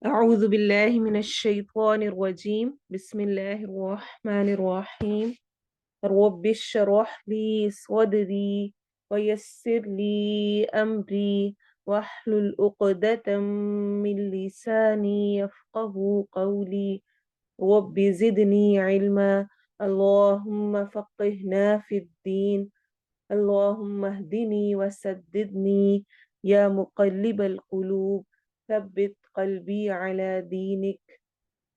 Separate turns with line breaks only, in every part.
أعوذ بالله من الشيطان الرجيم بسم الله الرحمن الرحيم رب اشرح لي صدري ويسر لي أمري واحلل عقدة من لساني يفقه قولي رب زدني علما اللهم فقهنا في الدين اللهم اهدني وسددني يا مقلب القلوب ثبت قلبي على دينك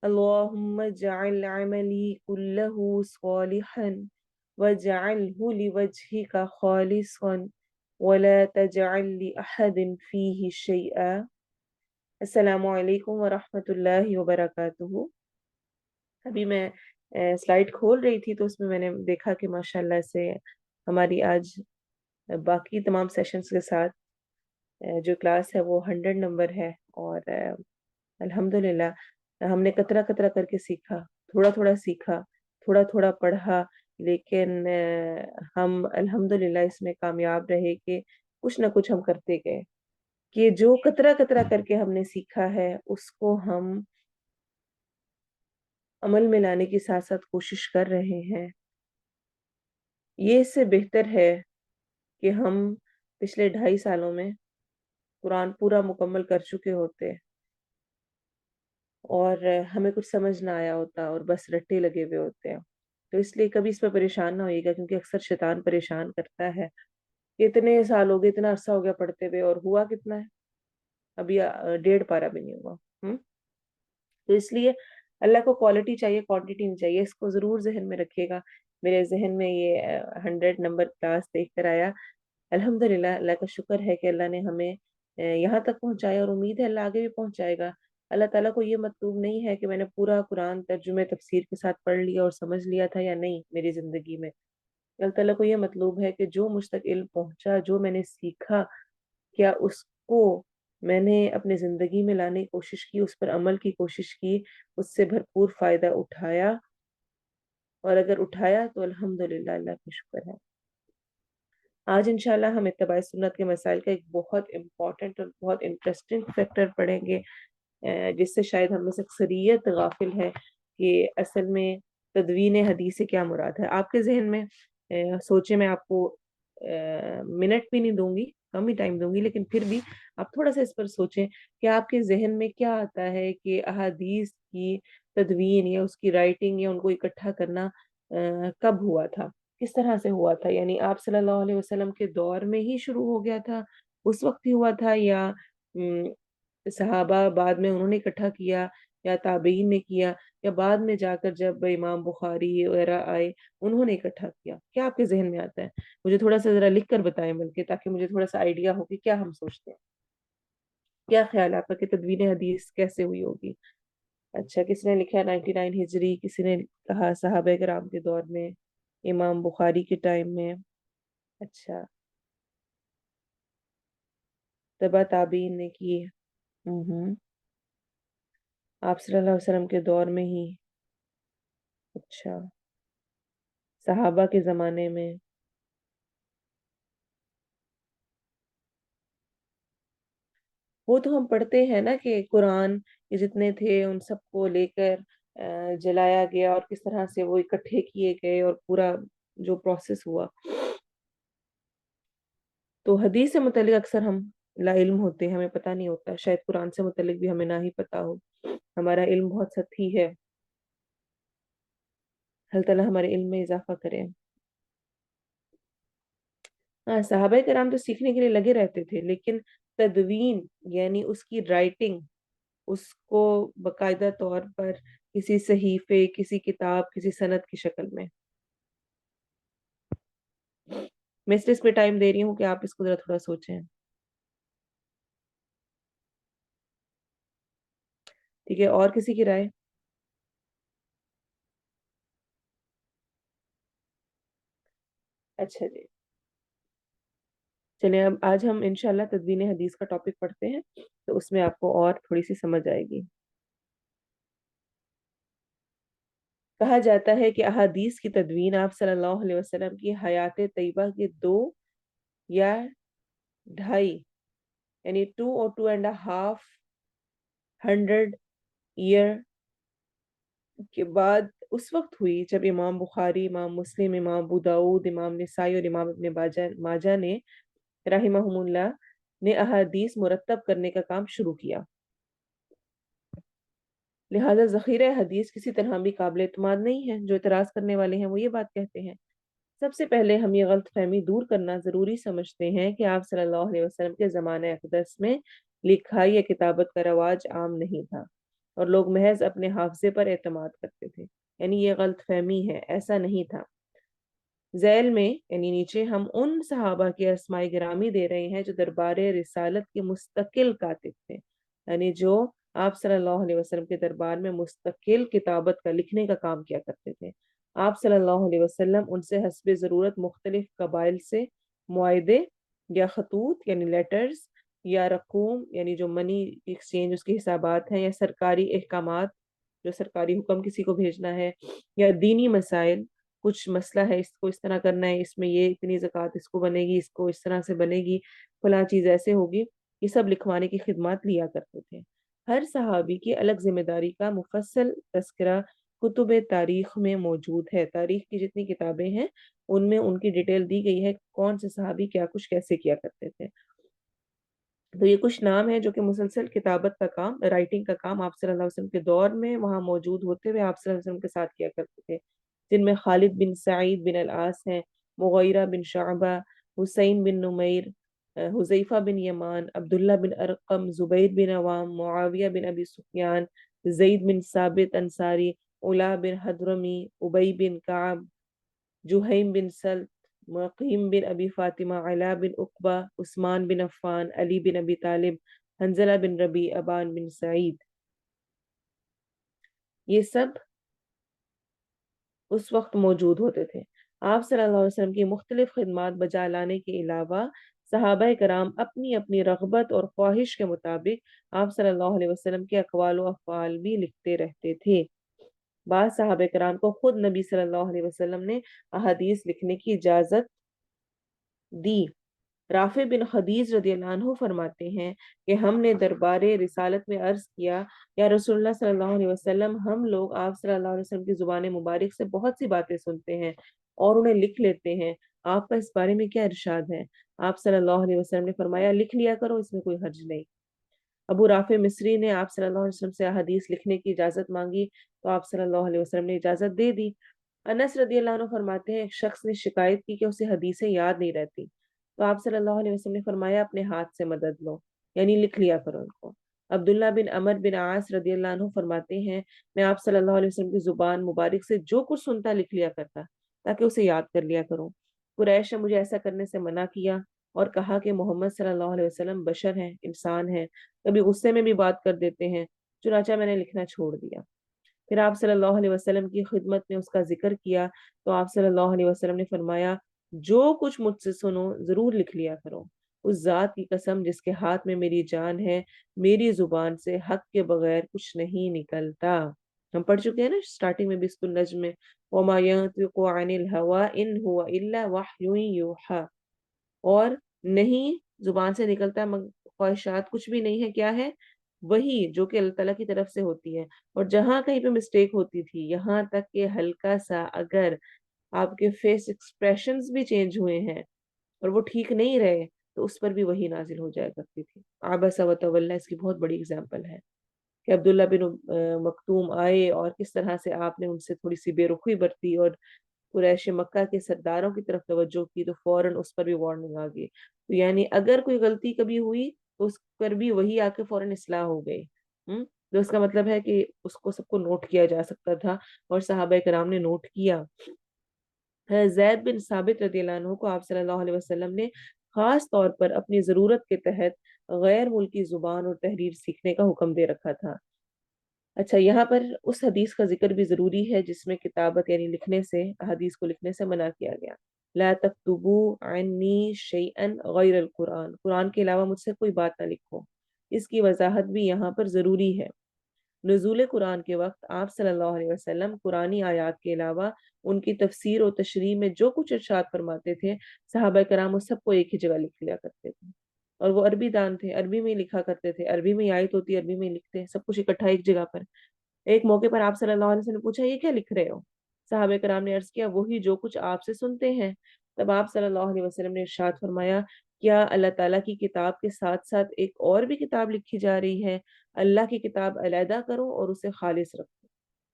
اللهم اجعل عملي كله صالحا واجعله لوجهك خالصا ولا تجعل لأحد فيه شيئا. السلام علیکم ورحمۃ اللہ وبرکاتہ. ابھی میں سلائڈ کھول رہی تھی تو اس میں نے دیکھا کہ ماشاءاللہ سے ہماری آج باقی تمام سیشنز کے ساتھ جو کلاس ہے وہ 100 نمبر ہے، اور الحمدللہ ہم نے قطرہ قطرہ کر کے سیکھا، تھوڑا تھوڑا سیکھا، تھوڑا تھوڑا پڑھا، لیکن ہم الحمدللہ اس میں کامیاب رہے کہ کچھ نہ کچھ ہم کرتے گئے، کہ جو قطرہ قطرہ کر کے ہم نے سیکھا ہے اس کو ہم عمل میں لانے کی ساتھ ساتھ کوشش کر رہے ہیں. یہ اس سے بہتر ہے کہ ہم پچھلے 2.5 سالوں میں قرآن پورا مکمل کر چکے ہوتے اور ہمیں کچھ سمجھ نہ آیا ہوتا اور بس رٹے لگے ہوئے ہوتے ہیں. تو اس لیے کبھی اس پہ پریشان نہ ہوئیے گا، کیونکہ اکثر شیطان پریشان کرتا ہے کہ اتنے سال ہو گئے، اتنا عرصہ ہو گیا پڑھتے ہوئے، اور ہوا کتنا ہے؟ ابھی 1.5 پارہ بھی نہیں ہوا. تو اس لیے اللہ کو کوالٹی چاہیے، کوانٹٹی نہیں چاہیے. اس کو ضرور ذہن میں رکھیے گا. میرے ذہن میں یہ 100 نمبر کلاس دیکھ کر آیا. الحمدللہ اللہ کا شکر ہے کہ اللہ نے ہمیں یہاں تک پہنچایا، اور امید ہے اللہ آگے بھی پہنچائے گا. اللہ تعالیٰ کو یہ مطلوب نہیں ہے کہ میں نے پورا قرآن ترجمے تفسیر کے ساتھ پڑھ لیا اور سمجھ لیا تھا یا نہیں میری زندگی میں. اللہ تعالیٰ کو یہ مطلوب ہے کہ جو مجھ تک علم پہنچا، جو میں نے سیکھا، کیا اس کو میں نے اپنے زندگی میں لانے کی کوشش کی، اس پر عمل کی کوشش کی، اس سے بھرپور فائدہ اٹھایا، اور اگر اٹھایا تو الحمدللہ اللہ کا شکر ہے. آج انشاءاللہ ہم اتباع سنت کے مسائل کا ایک بہت امپورٹنٹ اور بہت انٹرسٹنگ فیکٹر پڑھیں گے، جس سے شاید ہم میں سے اکثریت غافل ہے کہ اصل میں تدوین حدیث سے کیا مراد ہے. آپ کے ذہن میں سوچے، میں آپ کو منٹ بھی نہیں دوں گی، کم ہی ٹائم دوں گی، لیکن پھر بھی آپ تھوڑا سا اس پر سوچیں کہ آپ کے ذہن میں کیا آتا ہے کہ احادیث کی تدوین یا اس کی رائٹنگ یا ان کو اکٹھا کرنا کب ہوا تھا، کس طرح سے ہوا تھا. یعنی آپ صلی اللہ علیہ وسلم کے دور میں ہی شروع ہو گیا تھا، اس وقت ہی ہوا تھا، یا صحابہ بعد میں انہوں نے اکٹھا کیا، یا تابعین نے کیا، یا بعد میں جا کر جب امام بخاری وغیرہ آئے انہوں نے اکٹھا کیا؟ کیا آپ کے ذہن میں آتا ہے؟ مجھے تھوڑا سا ذرا لکھ کر بتائیں، بلکہ تاکہ مجھے تھوڑا سا آئیڈیا ہو کہ کیا ہم سوچتے ہیں. کیا خیال ہے آپ کا کہ تدوین حدیث کیسے ہوئی ہوگی؟ اچھا، کسی نے لکھا 99 ہجری، کسی نے کہا صحابہ کرام کے دور میں، امام بخاری کے ٹائم میں. اچھا، تبع تابعین نے کی. ہوں آپ صلی اللہ علیہ وسلم کے دور میں ہی. اچھا، صحابہ کے زمانے میں. وہ تو ہم پڑھتے ہیں نا کہ قرآن کے جتنے تھے ان سب کو لے کر جلایا گیا، اور کس طرح سے وہ اکٹھے کیے گئے اور پورا جو پروسیس ہوا. تو حدیث سے متعلق اکثر ہم لا علم ہوتے ہیں، ہمیں پتہ نہیں ہوتا. شاید قرآن سے متعلق بھی ہمیں نہ ہی پتہ ہو. ہمارا علم بہت سطحی ہے. اللہ تعالیٰ ہمارے علم میں اضافہ کرے. ہاں، صحابہ کرام تو سیکھنے کے لیے لگے رہتے تھے، لیکن تدوین یعنی اس کی رائٹنگ، اس کو باقاعدہ طور پر کسی صحیفے، کسی کتاب، کسی سند کی شکل میں. میں اس پہ ٹائم دے رہی ہوں کہ آپ اس کو ذرا تھوڑا سوچیں. ٹھیک ہے، اور کسی کی رائے؟ اچھا جی، چلیں اب آج ہم انشاءاللہ تدوین حدیث کا ٹاپک پڑھتے ہیں، تو اس میں آپ کو اور تھوڑی سی سمجھ آئے گی. کہا جاتا ہے کہ احادیث کی تدوین آپ صلی اللہ علیہ وسلم کی حیات طیبہ کے 2 یا 2.5، یعنی 2 اور 2.5 100 ईयर के बाद उस वक्त हुई जब इमाम बुखारी, इमाम मुस्लिम, इमाम अबू दाऊद, इमाम निसाई और इमाम इब्न माजा ने रहिमहुमुल्लाह ने अहादीस मुरत्तब करने का काम शुरू किया। लिहाजा ज़ख़ीरा हदीस किसी तरह भी काबिल एतमाद नहीं है। जो इतराज़ करने वाले हैं वो ये बात कहते हैं। सबसे पहले हम ये गलत फहमी दूर करना ज़रूरी समझते हैं कि आप सल्लल्लाहु अलैहि वसल्लम के ज़माने अक़दस में लिखाई या किताबत का रवाज आम नहीं था और लोग महज अपने हाफ़ज़े पर एतमाद करते थे। यानी ये गलत फहमी है, ऐसा नहीं था। ज़ैल में यानी नीचे हम उन सहाबा के अस्माए गिरामी दे रहे हैं जो दरबारे रिसालत के मुस्तकिल कातिब थे, यानी जो आप सल्लल्लाहु अलैहि वसल्लम के दरबार में मुस्तकिल किताबत का लिखने का काम किया करते थे। आप सल्लल्लाहु अलैहि वसल्लम उनसे हस्बे ज़रूरत मुख्तलिफ कबाइल से मुआहदे या खतूत यानी लेटर्स या रकूम यानी जो मनी एक्सचेंज उसके हिसाबात हैं, या सरकारी अहकामात जो सरकारी हुक्म किसी को भेजना है, या दीनी मसाइल कुछ मसला है, इसको इस तरह करना है, इसमें ये इतनी ज़कात इसको बनेगी, इसको इस तरह से बनेगी, फलां चीज़ ऐसे होगी, ये सब लिखवाने की खिदमत लिया करते थे। हर सहाबी की अलग ज़िम्मेदारी का मुफस्सल तज़किरा कुतुब तारीख़ में मौजूद है। तारीख़ की जितनी किताबें हैं, उनमें उनकी डिटेल दी गई है, कौन से सहाबी क्या कुछ कैसे किया करते थे। तो ये कुछ नाम हैं जो कि मुसलसल किताबत का काम, राइटिंग का काम आप सल्लल्लाहु अलैहि वसल्लम के दौर में वहाँ मौजूद होते हुए आप सल्लल्लाहु अलैहि वसल्लम के साथ किया करते थे। जिनमें खालिद बिन सईद बिन अल-आस हैं, मुगीरा बिन शुअबा, हुसैन बिन नुमैर, हुज़ैफा बिन यमान, अब्दुल्लाह बिन अरक़म, ज़ुबैर बिन अवाम, मुआविया बिन अबी सुफ़यान, ज़ैद बिन साबित अंसारी, उला बिन हदरमी, उबई बिन कअब, जुहैम बिन सल्त, मुक़ीम बिन अबी फ़ातिमा, अला बिन उक़बा, उस्मान बिन अफ़्फ़ान, अली बिन अबी तालिब, हंज़ला बिन रबी, अबान बिन सईद, ये सब उस वक्त मौजूद होते थे। आप सल्लल्लाहु अलैहि वसल्लम की मुख्तलिफ खिदमात बजा लाने के अलावा सहाबा कराम अपनी अपनी रग़बत और ख्वाहिश के मुताबिक आप सल्लल्लाहु अलैहि वसल्लम के अक़वाल व अफ़आल भी लिखते रहते थे। बाद सहाबा कराम को खुद नबी सल्लल्लाहु अलैहि वसल्लम ने अहादीस लिखने की इजाज़त दी। राफे बिन खदीज रदियल्लाहु अन्हु फरमाते हैं कि हमने दरबारे रिसालत में अर्ज किया, या रसूलुल्लाह सल्लल्लाहु अलैहि वसल्लम, हम लोग आप सल्लल्लाहु अलैहि वसल्लम की जुबान मुबारक से बहुत सी बातें सुनते हैं और उन्हें लिख लेते हैं, आपका इस बारे में क्या इरशाद है? आप सल्लल्लाहु अलैहि वसल्लम ने फरमाया, लिख लिया करो, इसमें कोई हर्ज नहीं। अबू राफे मिस्री ने आप सल्लल्लाहु अलैहि वसल्लम से हदीस लिखने की इजाज़त मांगी तो आप सल्लल्लाहु अलैहि वसल्लम ने इजाज़त दे दी। अनस रदियल्लाहु अन्हु फरमाते हैं, एक शख्स ने शिकायत की कि उसे हदीसें याद नहीं रहती, तो आप सल्लल्लाहु अलैहि वसल्लम ने फरमाया, अपने हाथ से मदद लो, यानी लिख लिया करो उनको। अब्दुल्ला बिन अमर बिन आस रदियल्लाहु अन्हु फरमाते हैं, मैं आप सल्लल्लाहु अलैहि वसल्लम की जुबान मुबारक से जो कुछ सुनता लिख लिया करता ताकि उसे याद कर लिया करूं। कुरैश ने मुझे ऐसा करने से मना किया और कहा कि मोहम्मद सल्लल्लाहु अलैहि वसल्लम बशर हैं, इंसान हैं, कभी गुस्से में भी बात कर देते हैं, चुनाचा मैंने लिखना छोड़ दिया। फिर आप सल्लल्लाहु अलैहि वसल्लम की खिदमत में उसका जिक्र किया तो आप सल्लल्लाहु अलैहि वसल्लम ने फरमाया, जो कुछ मुझसे सुनो जरूर लिख लिया करो। उस जात की कसम जिसके हाथ में मेरी जान है, मेरी जुबान से हक के बगैर कुछ नहीं निकलता। हम पढ़ चुके हैं ना स्टार्टिंग में बिस्मिल्लाह नज्म में, वमा यंतिकु अनिल हवा इन हुवा इल्ला वह्युन यूहा, और नहीं जुबान से निकलता ख्वाहिशात कुछ भी नहीं है, क्या है? वही जो कि अल्लाह ताला की तरफ से होती है। और जहाँ कहीं पे मिस्टेक होती थी, यहाँ तक कि हल्का सा अगर आपके फेस एक्सप्रेशंस भी चेंज हुए हैं और वो ठीक नहीं रहे, तो उस पर भी वही नाजिल हो जाया करती थी। आबसा व तवल्ला इसकी बहुत बड़ी एग्जाम्पल है कि अब्दुल्ला बिन मक्तूम आए और किस तरह से आपने उनसे थोड़ी सी बेरुखी बरती और कुरैश मक्का के सरदारों की तरफ तवज्जो की तो फौरन उस पर भी वार्निंग आ गई। तो यानी अगर कोई गलती कभी हुई तो उस पर भी वही आके फौरन इस्लाह हो गई। तो इसका मतलब है कि उसको सबको नोट किया जा सकता था और सहाबा कराम ने नोट किया। ज़ैद बिन साबित रदियल्लाहु अन्हु को आप सल्लल्लाहु अलैहि वसल्लम ने खास तौर पर अपनी ज़रूरत के तहत गैर मुल्की ज़ुबान और तहरीर सीखने का हुक्म दे रखा था। अच्छा, यहाँ पर उस हदीस का ज़िक्र भी ज़रूरी है जिसमें किताबत यानी लिखने से, हदीस को लिखने से मना किया गया। ला तक्तुबू अन्नी शैअन गैरल कुरान, कुरान के अलावा मुझसे कोई बात ना लिखो। इसकी वजाहत भी यहाँ पर ज़रूरी है। नुज़ूल कुरान के वक्त आप सल्लल्लाहु अलैहि वसल्लम कुरानी आयात के अलावा उनकी तफसीर और तशरीह में जो कुछ इरशाद फरमाते थे, सहाबा कराम उस सबको एक ही जगह लिख लिया करते थे और वो अरबी दान थे, अरबी में ही लिखा करते थे, अरबी में ही आयत होती है, अरबी में ही लिखते हैं, सब कुछ इकट्ठा एक जगह पर। एक मौके पर आप सल्लल्लाहु अलैहि वसल्लम ने पूछा, ये क्या लिख रहे हो? सहाबे कराम ने अर्ज किया, वही जो कुछ आपसे सुनते हैं। तब आप सल्लल्लाहु अलैहि वसल्लम ने इरशाद फरमाया, क्या अल्लाह ताला की किताब के साथ साथ एक और भी किताब लिखी जा रही है? अल्लाह की किताब अलहदा करो और उसे खालिस रखो,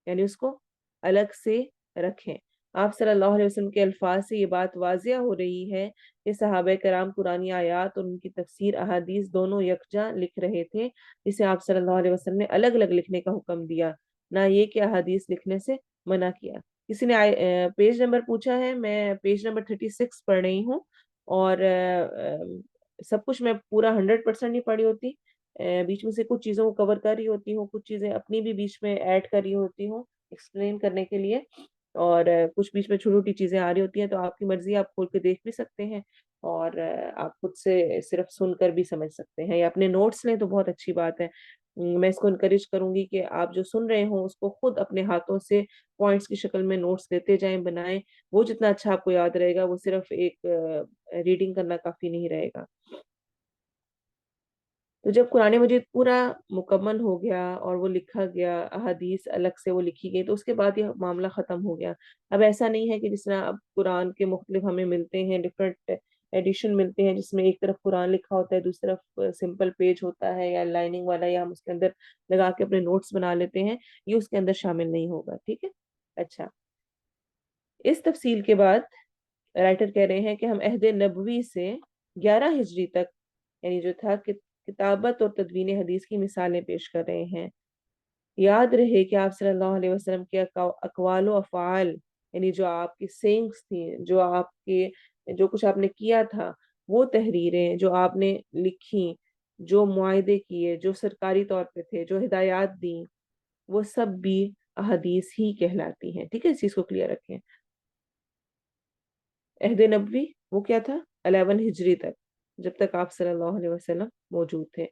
यानी उसको अलग से रखें। आप सल्लल्लाहु अलैहि वसल्लम के अल्फाज से ये बात वाजिया हो रही है कि सहाबा कराम कुरानी आयात और उनकी तफसीर अहादीस दोनों यकजा लिख रहे थे, जिसे आप सल्लल्लाहु अलैहि वसल्लम ने अलग अलग लिखने का हुक्म दिया, ना ये कि अहादीस लिखने से मना किया। किसी ने पेज नंबर पूछा है, मैं पेज नंबर 36 पढ़ रही हूँ। और सब कुछ मैं पूरा 100% नहीं पढ़ी होती, बीच में से कुछ चीज़ों को कवर कर रही होती हूँ, कुछ चीज़ें अपनी भी बीच में ऐड कर रही होती हूँ एक्सप्लेन करने के लिए। और कुछ बीच में छोटी-छोटी चीज़ें आ रही होती हैं, तो आपकी मर्ज़ी, आप खोल के देख भी सकते हैं और आप खुद से सिर्फ़ सुनकर भी समझ सकते हैं, या अपने नोट्स लें तो बहुत अच्छी बात है। मैं इसको एनकरेज करूँगी कि आप जो सुन रहे हों, उसको खुद अपने हाथों से पॉइंट्स की शक्ल में नोट्स लेते जाएँ, बनाएँ। वो जितना अच्छा आपको याद रहेगा, वो सिर्फ़ एक रीडिंग करना काफ़ी नहीं रहेगा। तो जब कुरान मजीद पूरा मुकम्मल हो गया और वो लिखा गया, अहादीस अलग से वो लिखी गई, तो उसके बाद ये मामला ख़त्म हो गया। अब ऐसा नहीं है कि जिस तरह अब कुरान के मुख्तलिफ हमें मिलते हैं, डिफरेंट एडिशन मिलते हैं, जिसमें एक तरफ कुरान लिखा होता है, दूसरी तरफ सिंपल पेज होता है या लाइनिंग वाला, या हम उसके अंदर लगा के अपने नोट्स बना लेते हैं, ये उसके अंदर शामिल नहीं होगा, ठीक है? अच्छा, इस तफसील के बाद राइटर कह रहे हैं कि हम अहद नबवी से 11 हिजरी तक, यानी जो था कि किताबत और तदवीन हदीस की मिसालें पेश कर रहे हैं। याद रहे कि आप सल्लल्लाहु अलैहि वसल्लम के अक़वाल व अफ़आल, यानी जो आपकी सेइंग्स थी, जो कुछ आपने किया था, वो तहरीरें जो आपने लिखी, जो मुआहदे किए, जो सरकारी तौर पे थे, जो हिदायत दी, वो सब भी अहदीस ही कहलाती हैं। ठीक है, इस चीज़ को क्लियर रखें। अहद नबवी वो क्या था? 11 हिजरी तक, जब तक आप सल्लल्लाहु अलैहि वसल्लम मौजूद थे।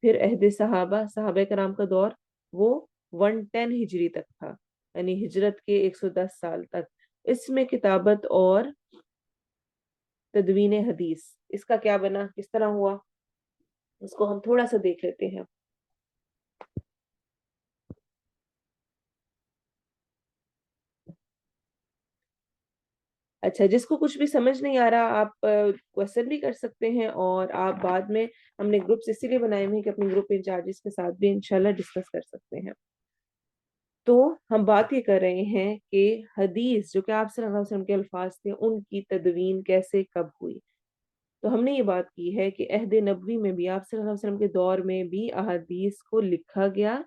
फिर अहद सहाबा, सहाबा कराम का दौर, वो 110 हिजरी तक था, यानी हिजरत के 110 साल तक। इसमें किताबत और तदवीन हदीस, इसका क्या बना, किस तरह हुआ, इसको हम थोड़ा सा देख लेते हैं। अच्छा, जिसको कुछ भी समझ नहीं आ रहा, आप क्वेश्चन भी कर सकते हैं, और आप बाद में, हमने ग्रुप्स इसीलिए बनाए हुए हैं कि अपने ग्रुप इंचार्जेस के साथ भी इंशाल्लाह डिस्कस कर सकते हैं। तो हम बात ये कर रहे हैं कि हदीस जो कि आप सल्लल्लाहु अलैहि वसल्लम के अल्फाज थे, उनकी तदवीन कैसे कब हुई। तो हमने ये बात की है कि अहद नबवी में भी, आप सल्लल्लाहु अलैहि वसल्लम के दौर में भी अहादीस को लिखा गया,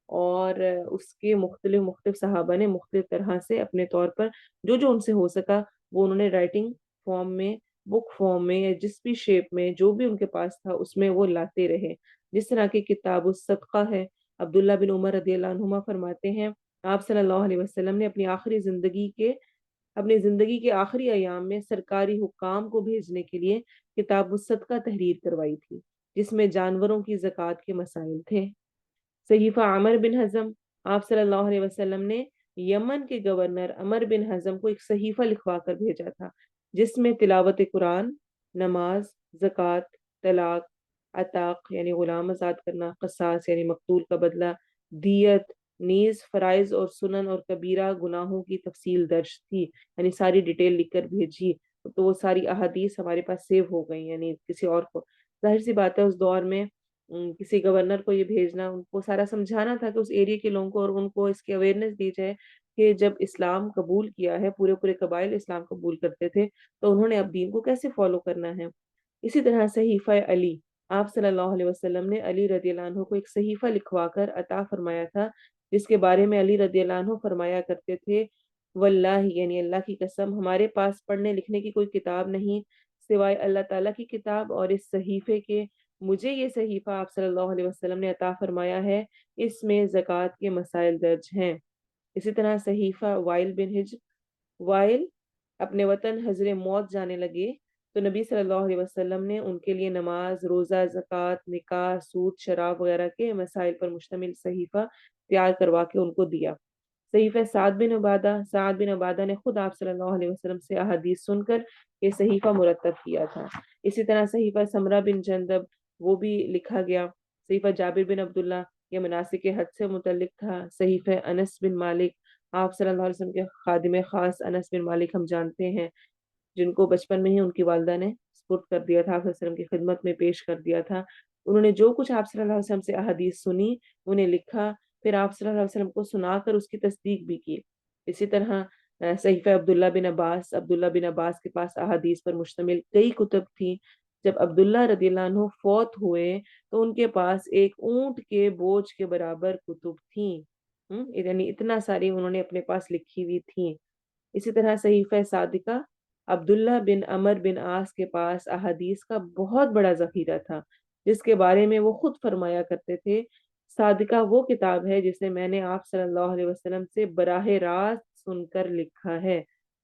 और उसके मुख्तलिफ मुख्तलिफ सहाबा ने मुख्तलिफ तरह से अपने तौर पर जो जो उनसे हो सका, वो उन्होंने राइटिंग फॉर्म में, बुक फॉर्म में, या जिस भी शेप में जो भी उनके पास था, उसमें वो लाते रहे। जिस तरह की किताब सदका है, अब्दुल्ला बिन उमर रदियल्लाहु अन्हुमा फरमाते हैं, आप सल्लल्लाहु अलैहि वसल्लम ने अपनी ज़िंदगी के आखिरी अयाम में सरकारी हुक्काम को भेजने के लिए किताब सदका तहरीर करवाई थी, जिसमें जानवरों की ज़कात के मसाइल थे। सहीफा अमर बिन हज़म, आप सल्लल्लाहु अलैहि वसल्लम ने यमन के गवर्नर अमर बिन हज़म को एक सहीफा लिखवा कर भेजा था, जिसमें तिलावत कुरान, नमाज, ज़कात, तलाक, अताक यानी गुलाम आज़ाद करना, क़सास यानी मकतूल का बदला, दियत, नीज़, फ़राइज़ और सुनन और कबीरा गुनाहों की तफसील दर्ज थी, यानी सारी डिटेल लिख कर भेजी। तो वो सारी अहादीस हमारे पास सेव हो गई, यानी किसी और को, ज़ाहिर सी बात है उस दौर में किसी गवर्नर को ये भेजना, उनको सारा समझाना था कि उस एरिया के लोगों को, और उनको इसकी अवेयरनेस दी जाए कि जब इस्लाम कबूल किया है, पूरे पूरे कबाइल इस्लाम कबूल करते थे, तो उन्होंने अब दीन को कैसे फॉलो करना है। इसी तरह सहीफ़ा अली, आप सल्लल्लाहु अलैहि वसल्लम ने अली रदियल्लाहु अन्हु को एक सहीफ़ा लिखवा कर अता फरमाया था, जिसके बारे में अली रदियल्लाहु अन्हु फरमाया करते थे, वल्लाही यानी अल्लाह की कसम, हमारे पास पढ़ने लिखने की कोई किताब नहीं सिवाय अल्लाह ताला की किताब और इस सहीफ़े के। मुझे ये सहीफ़ा आप सल्लल्लाहु अलैहि वसल्लम ने अता फरमाया है, इसमें ज़कात के मसाइल दर्ज हैं। इसी तरह सहीफ़ा वाइल बिन हिज्र, वाइल अपने वतन हज़र मौत जाने लगे, तो नबी सल्लल्लाहु अलैहि वसल्लम ने उनके लिए नमाज, रोज़ा, ज़कात, निकाह, सूद, शराब वगैरह के मसाइल पर मुश्तमिल सहीफ़ा तैयार करवा के उनको दिया। सहीफा साद बिन उबादा ने खुद आप सल्लल्लाहु अलैहि वसल्लम से अहादीस सुनकर ये सहीफा मुरतब किया था। इसी तरह सहीफा समरा बिन जंदब वो भी लिखा गया। सहीफा जाबिर बिन अब्दुल्ला ये मनासिक हज से मुतल्लिक था। सहीफा अनस बिन मालिक, आप सल्लल्लाहु अलैहि वसल्लम के खादिम खास अनस बिन मालिक हम जानते हैं, जिनको बचपन में ही उनकी वालदा ने सुपुर्द कर दिया था, आप सल्लल्लाहु अलैहि वसल्लम की खिदमत में पेश कर दिया था। उन्होंने जो कुछ आप सल्लल्लाहु अलैहि वसल्लम से अहादीस सुनी, उन्हें लिखा, फिर आप सल्लल्लाहु अलैहि वसल्लम को सुनाकर उसकी तस्दीक भी की। इसी तरह सहीफा अब्दुल्ला बिन अब्बास के पास अहादीस पर मुश्तमिल कई कुतुब थी। जब अब्दुल्ला रदियल्लाहु अन्हु फौत हुए तो उनके पास एक ऊंट के बोझ के बराबर कुतुब थी। यानी इतना सारी उन्होंने अपने पास लिखी हुई थी। इसी तरह सहीफा सादिका, अब्दुल्ला बिन अमर बिन आस के पास अहादीस का बहुत बड़ा जखीरा था, जिसके बारे में वो खुद फरमाया करते थे, सादिका वो किताब है जिसे मैंने आप सल्लल्लाहु अलैहि वसल्लम से बराह रास्त सुनकर लिखा है।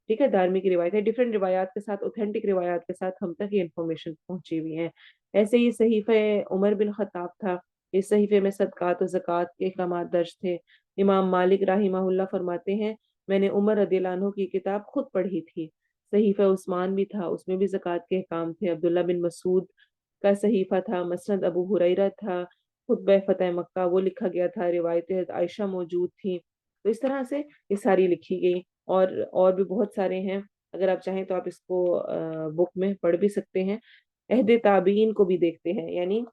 ठीक है, धार्मिक रिवायत है, डिफरेंट रिवायात के साथ, ऑथेंटिक रिवायात के साथ हम तक ये इन्फॉर्मेशन पहुंची हुई है। ऐसे ही सहीफे उमर बिन खत्ताब था। इस सहीफे में सदकात और ज़कात के अहकामात दर्ज थे। इमाम मालिक राहिमहुल्लाह फरमाते हैं, मैंने उमर रदियल्लाहु अन्हु की किताब खुद पढ़ी थी। सहीफा उस्मान भी था, उसमें भी ज़कात के अहकाम थे। अब्दुल्ला बिन मसूद का सहीफा था। मसनद अबू हुरैरा था। खुतबा फतह मक्का वो लिखा गया था। रिवायतें आयशा मौजूद थी। तो इस तरह से ये सारी लिखी गई। और भी बहुत सारे हैं, अगर आप चाहें तो आप इसको बुक में पढ़ भी सकते हैं। अहद ताबीन को भी देखते हैं, यानी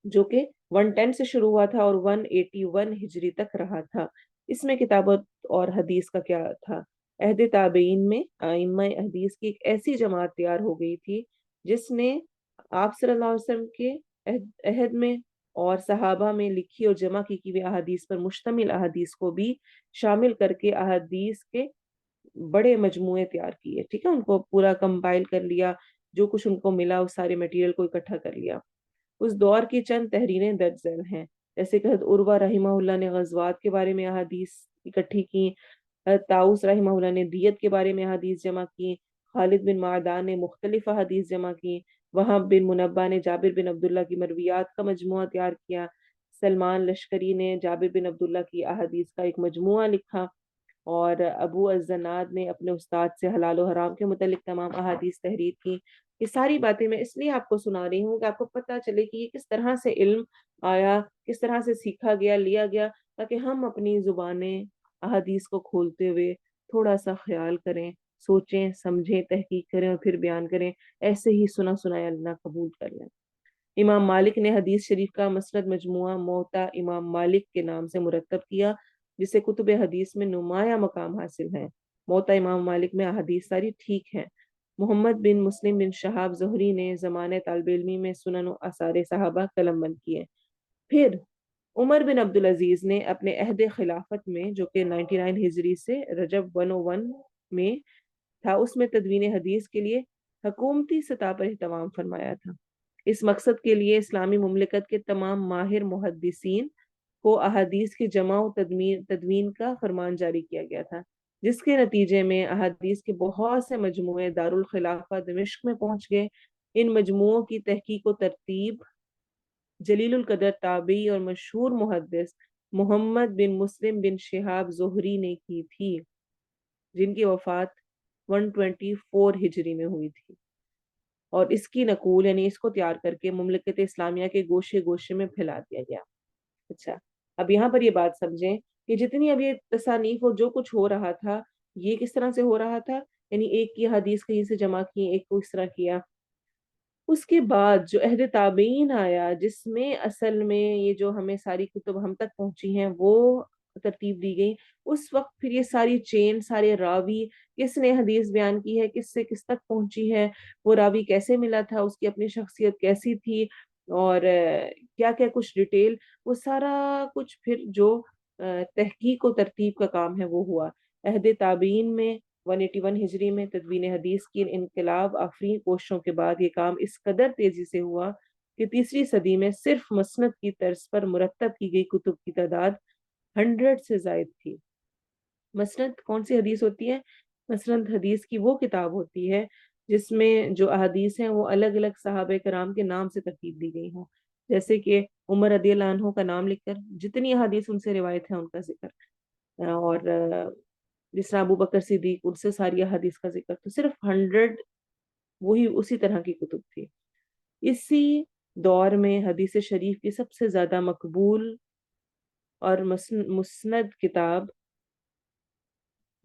जो कि 110 से शुरू हुआ था और 181 हिजरी तक रहा था। इसमें किताबत और हदीस का क्या था? अहद ताबईन में आइम्मा हदीस की एक ऐसी जमात तैयार हो गई थी जिसने आप सल्लल्लाहु अलैहि वसल्लम के अहद में और सहाबा में लिखी और जमा की हुई अहादीस पर मुश्तमिल अहादीस को भी शामिल करके अहादीस के बड़े मजमुए तैयार किए। ठीक है, उनको पूरा कंपाइल कर लिया, जो कुछ उनको मिला उस सारे मटेरियल को इकट्ठा कर लिया। उस दौर की चंद तहरीरें दर्ज झैल हैं, जैसे कि हज़रत उर्वा रहिमहुल्लाह ने गज़वात के बारे में अहादीस इकट्ठी की। ताउस रहिमहुल्लाह ने दियत के बारे में अहादीस जमा की। खालिद बिन मादान ने मुख्तलिफ अहादीस जमा की। वहाब बिन मुनब्बा ने जाबिर बिन अब्दुल्ला की मरवियात का मजमुआ तैयार किया। सलमान लश्करी ने जाबिर बिन अब्दुल्ला की अहादीस का एक मजमुआ लिखा। और अबू अज़्ज़नाद ने अपने उस्ताद से हलाल और हराम के मुतालिक तमाम अहादीस तहरीर की। ये सारी बातें मैं इसलिए आपको सुना रही हूँ कि आपको पता चले कि ये किस तरह से इल्म आया, किस तरह से सीखा गया, लिया गया, ताकि हम अपनी जुबानें अहादीस को खोलते हुए थोड़ा सा ख्याल करें, सोचें, समझें, तहकीक करें और फिर बयान करें। ऐसे ही सुना सुनाया अल्लाह कबूल कर लें। इमाम मालिक ने हदीस शरीफ का मसनद मजमुआ मोता इमाम मालिक के नाम से मुरतब किया, जिसे कुतुब हदीस में नुमाया मकाम हासिल है। मोता इमाम मालिक में हदीस सारी ठीक है। मोहम्मद बिन मुस्लिम बिन शहाब ज़ुहरी ने ज़माने तालिब इल्मी में सुनन व आसार सहाबा कलमबंद किए। फिर उमर बिन अब्दुल अजीज ने अपने अहद खिलाफत में, जो कि 99 हिजरी से रजब 101 में था, उसमें तदवीन हदीस के लिए हकूमती सतह पर एहतमाम फरमाया था। इस मकसद के लिए इस्लामी मुमलिकत के तमाम माहिर मुहद्दिसीन को अहादीस की जमा व तदवीन का फरमान जारी किया गया था, जिसके नतीजे में अहादीस के बहुत से मजमुए दारुल खिलाफा दिमिश्क में पहुंच गए। इन मजमुओं की तहकीक व तरतीब जलीलुल कदर ताबी और मशहूर मुहद्दिस मोहम्मद बिन मुस्लिम बिन शिहाब ज़ुहरी ने की थी, जिनकी वफात 124 हिजरी में हुई थी। और इसकी नकूल यानी इसको तैयार करके मुमलिकत इस्लामिया के गोशे गोशे में फैला दिया गया। अच्छा, अब यहाँ पर ये बात समझें कि जितनी अब ये तसानीफ और जो कुछ हो रहा था, ये किस तरह से हो रहा था, यानी एक की हदीस कहीं से जमा की, एक को इस तरह किया। उसके बाद जो अहद ताबईन आया, जिसमें असल में ये जो हमें सारी कुतुब हम तक पहुंची हैं वो तरतीब दी गई। उस वक्त फिर ये सारी चेन, सारे रावी, किसने हदीस बयान की है, किससे किस तक पहुंची है, वो रावी कैसे मिला था, उसकी अपनी शख्सियत कैसी थी, और क्या क्या कुछ डिटेल, वो सारा कुछ फिर जो तहकीक और तरतीब का काम है वो हुआ। अहद ताबीन में 181 हिजरी में तदवीन हदीस की इनकलाब आफरीन कोशिशों के बाद ये काम इस कदर तेजी से हुआ कि तीसरी सदी में सिर्फ मसनद की तर्ज पर मुरतब की गई कुतुब की तादाद 100 से जायद थी। मसनद कौन सी हदीस होती है? मसनद हदीस की वो किताब होती है जिसमें जो अहादीस हैं वो अलग अलग सहाबे कराम के नाम से तरतीब दी गई हों। जैसे कि उमर रदियल्लाहु अन्हु का नाम लिखकर जितनी अहादीस उनसे रिवायत है उनका जिक्र, اور जिस तरह अबू बकर सिद्दीक, उनसे सारी हदीस का जिक्र, तो सिर्फ 100 वही उसी तरह की कुतुब थी। इसी दौर में हदीस शरीफ की सबसे ज्यादा मकबूल और मुस्नद किताब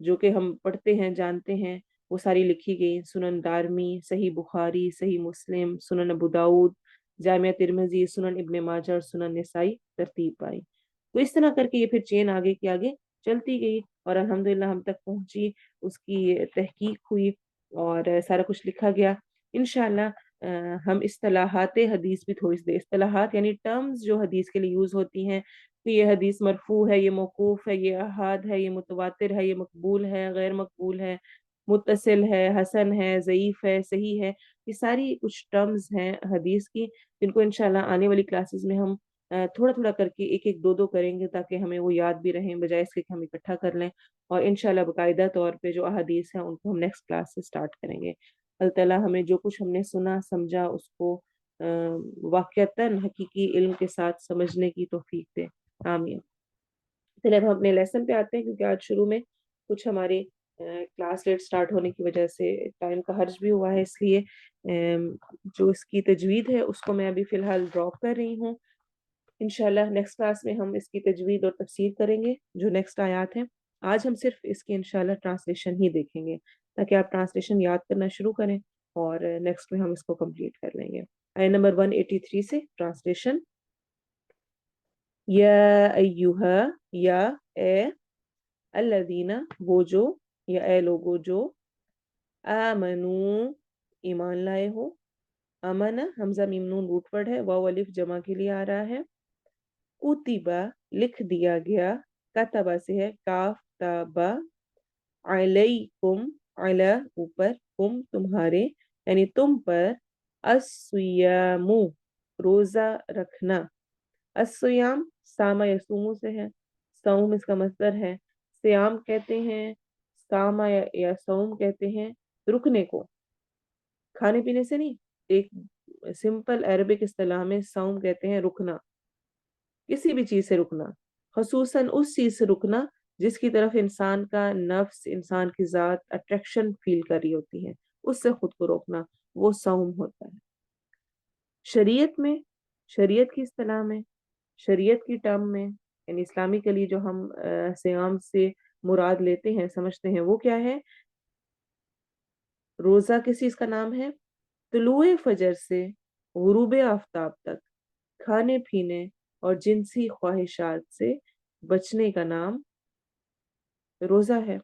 जो कि हम पढ़ते हैं जानते हैं, वो सारी लिखी गई। सुनन दारमी, सही बुखारी, सही मुस्लिम, सुनन अबू दाऊद, जामिया तिरमिजी, सुनन इब्ने माजा और सुनन निसाई तरतीब पाई। तो इस तरह करके ये फिर चेन आगे की आगे चलती गई और अल्हम्दुलिल्लाह हम तक पहुंची, उसकी तहकीक हुई और सारा कुछ लिखा गया। इंशाल्लाह हम इस्तिलाहात हदीस भी थोड़ी सी, इस्तिलाहात यानी टर्म्स जो हदीस के लिए यूज होती हैं कि ये हदीस मरफू है, ये मौकूफ है, ये अहाद है, ये मुतवातिर है, ये मकबूल है, गैर मकबूल है, मुत्तसिल है, हसन है, ज़ईफ है, सही है, ये सारी कुछ टर्म्स हैं हदीस की, जिनको इंशाल्लाह आने वाली क्लासेस में हम थोड़ा थोड़ा करके एक एक दो दो करेंगे, ताकि हमें वो याद भी रहें, बजाय इसके कि हम इकट्ठा कर लें। और इंशाल्लाह बाकायदा तौर पे जो अहादीस हैं उनको हम नेक्स्ट क्लास से स्टार्ट करेंगे। अल्लाह ताला हमें जो कुछ हमने सुना समझा उसको वाक़यतन हकीकी इल्म के साथ समझने की तौफीक दे। आमीन। चलिए अब हम अपने लेसन पे आते हैं, क्योंकि आज शुरू में कुछ हमारे क्लास लेट स्टार्ट होने की वजह से टाइम का हर्ज भी हुआ है, इसलिए जो इसकी तजवीद है उसको मैं अभी फ़िलहाल ड्रॉप कर रही हूँ। इंशाल्लाह नेक्स्ट क्लास में हम इसकी तजवीद और तफसीर करेंगे, जो नेक्स्ट आयात हैं। आज हम सिर्फ इसकी इंशाल्लाह ट्रांसलेशन ही देखेंगे, ताकि आप ट्रांसलेशन याद करना शुरू करें और नेक्स्ट में हम इसको कंप्लीट कर लेंगे। आयत नंबर 183 से ट्रांसलेशन। या अय्युहा, या ए, अल्लज़ीना वो जो, या ए लोगो जो, आमनू ईमान लाए हो। अमना हमजा मीम नून रूट वर्ड है, वाव अलिफ जमा के लिए आ रहा है। कुतिबा लिख दिया गया, कतबा से है काफ ताबा, अलैकुम अला ऊपर, कुम तुम्हारे यानी तुम पर, अस्सियामु रोजा रखना। अस्सियाम सामा यसूमु से है, सौम इसका मस्दर है। सियाम कहते हैं, सामा या सौम कहते हैं रुकने को, खाने पीने से नहीं। एक सिंपल अरबिक इस्तिलाह में सौम कहते हैं रुकना, किसी भी चीज से रुकना, खसूसन उस चीज से रुकना जिसकी तरफ इंसान का नफ्स, इंसान की जात अट्रैक्शन फील कर रही होती है, उससे खुद को रोकना, वो सौम होता है। शरीयत में, शरीयत की इस्तिलाह में, शरीयत की टर्म में, यानी इस्लामिकली जो हम सियाम से मुराद लेते हैं, समझते हैं, वो क्या है? रोजा किस चीज का नाम है? तुलुए फजर से गुरूब आफ्ताब तक खाने पीने और जिनसी ख्वाहिशात से बचने का नाम रोजा है,